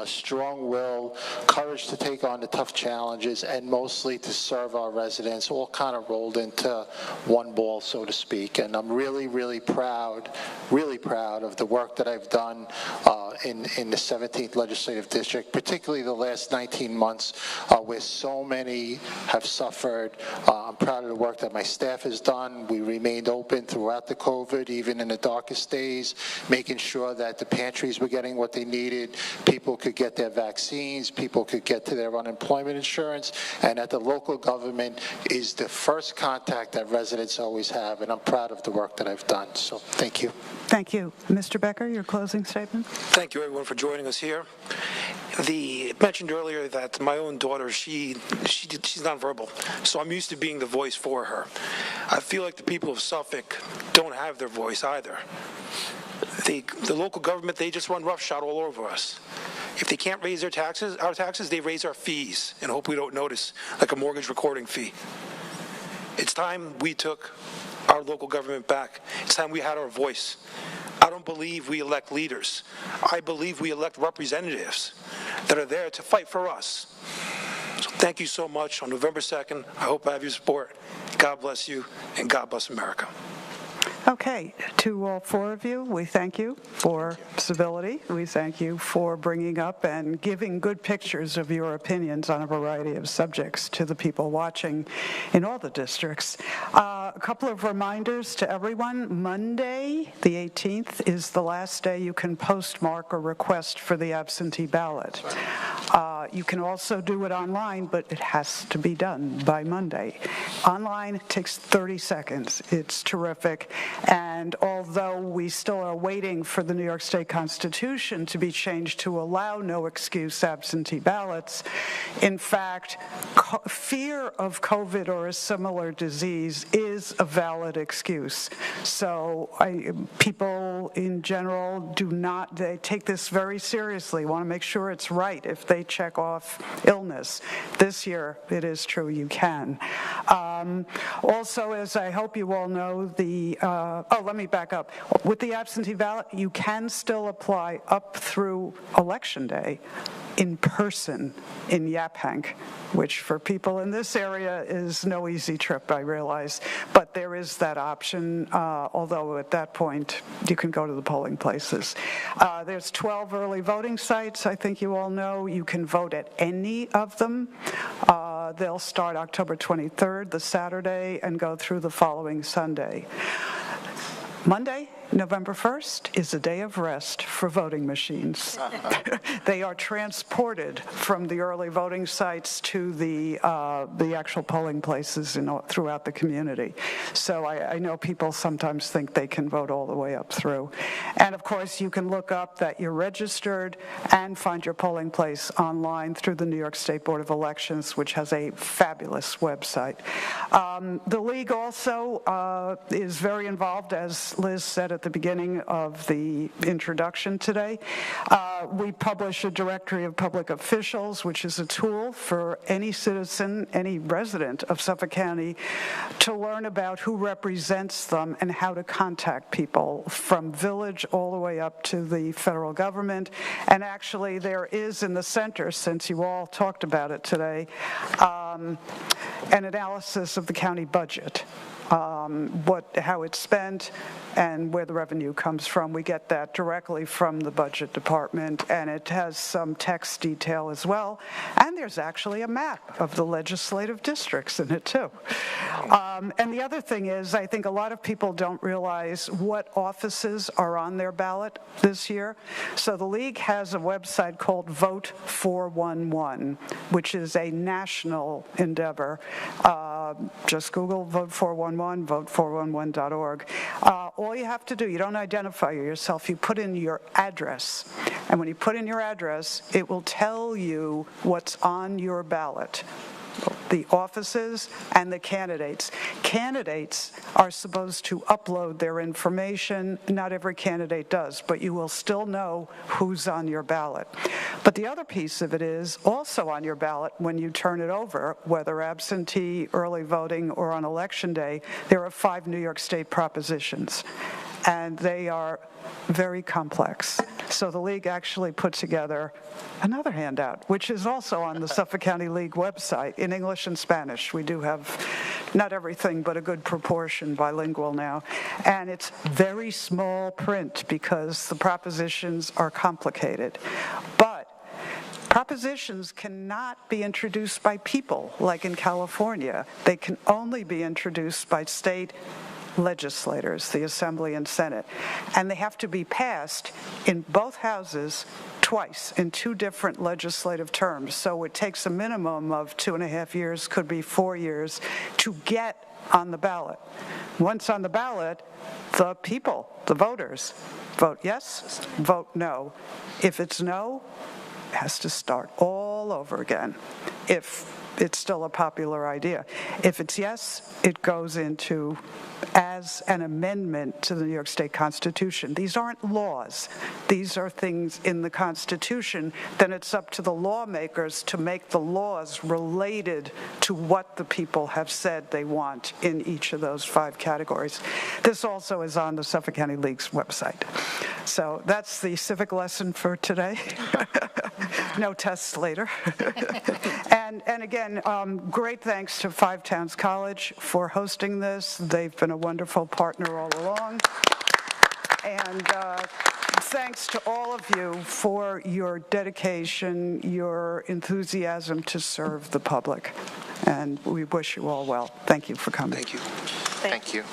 strong will, courage to take on the tough challenges, and mostly to serve our residents, all kind of rolled into one ball, so to speak. And I'm really, really proud of the work that I've done in the 17th Legislative District, particularly the last 19 months where so many have suffered. I'm proud of the work that my staff has done. We remained open throughout the COVID, even in the darkest days, making sure that the pantries were getting what they needed, people could get their vaccines, people could get to their unemployment insurance, and that the local government is the first contact that residents always have, and I'm proud of the work that I've done. So thank you. Thank you. Mr. Becker, your closing statement? Thank you, everyone, for joining us here. Mentioned earlier that my own daughter, she's nonverbal, so I'm used to being the voice for her. I feel like the people of Suffolk don't have their voice either. The local government, they just run roughshod all over us. If they can't raise our taxes, they raise our fees and hope we don't notice, like a mortgage recording fee. It's time we took our local government back. It's time we had our voice. I don't believe we elect leaders. I believe we elect representatives that are there to fight for us. So thank you so much. On November 2nd, I hope I have your support. God bless you, and God bless America. Okay, to all four of you, we thank you for civility. We thank you for bringing up and giving good pictures of your opinions on a variety of subjects to the people watching in all the districts. A couple of reminders to everyone. Monday, the 18th, is the last day you can postmark or request for the absentee ballot. You can also do it online, but it has to be done by Monday. Online takes 30 seconds. It's terrific. And although we still are waiting for the New York State Constitution to be changed to allow no excuse absentee ballots, in fact, fear of COVID or a similar disease is a valid excuse. So people in general they take this very seriously, want to make sure it's right if they check off illness. This year, it is true you can. Also, as I hope you all know, let me back up. With the absentee ballot, you can still apply up through Election Day in person in Yaphank, which for people in this area is no easy trip, I realize. But there is that option, although at that point, you can go to the polling places. There's 12 early voting sites, I think you all know. You can vote at any of them. They'll start October 23rd, the Saturday, and go through the following Sunday. Monday, November 1st, is a day of rest for voting machines. They are transported from the early voting sites to the actual polling places throughout the community. So I know people sometimes think they can vote all the way up through. And of course, you can look up that you're registered and find your polling place online through the New York State Board of Elections, which has a fabulous website. The League also is very involved, as Liz said at the beginning of the introduction today. We publish a directory of public officials, which is a tool for any citizen, any resident of Suffolk County to learn about who represents them and how to contact people from village all the way up to the federal government. And actually there is in the center, since you all talked about it today, an analysis of the county budget. How it's spent and where the revenue comes from. We get that directly from the budget department, and it has some text detail as well. And there's actually a map of the legislative districts in it too. And the other thing is, I think a lot of people don't realize what offices are on their ballot this year. So the League has a website called Vote 411, which is a national endeavor. Just Google Vote 411, vote411.org. All you have to do, you don't identify yourself, you put in your address. And when you put in your address, it will tell you what's on your ballot. The offices and the candidates. Candidates are supposed to upload their information. Not every candidate does, but you will still know who's on your ballot. But the other piece of it is also on your ballot when you turn it over, whether absentee, early voting, or on Election Day, there are 5 New York State propositions. And they are very complex. So the League actually put together another handout, which is also on the Suffolk County League website in English and Spanish. We do have not everything, but a good proportion bilingual now. And it's very small print because the propositions are complicated. But propositions cannot be introduced by people, like in California. They can only be introduced by state legislators, the Assembly and Senate. And they have to be passed in both houses twice in 2 different legislative terms. So it takes a minimum of 2.5 years, could be 4 years, to get on the ballot. Once on the ballot, the people, the voters, vote yes, vote no. If it's no, it has to start all over again, if it's still a popular idea. If it's yes, it goes into as an amendment to the New York State Constitution. These aren't laws. These are things in the Constitution. Then it's up to the lawmakers to make the laws related to what the people have said they want in each of those 5 categories. This also is on the Suffolk County League's website. So that's the civic lesson for today. No tests later. And again, great thanks to Five Towns College for hosting this. They've been a wonderful partner all along. And thanks to all of you for your dedication, your enthusiasm to serve the public. And we wish you all well. Thank you for coming. Thank you. Thank you.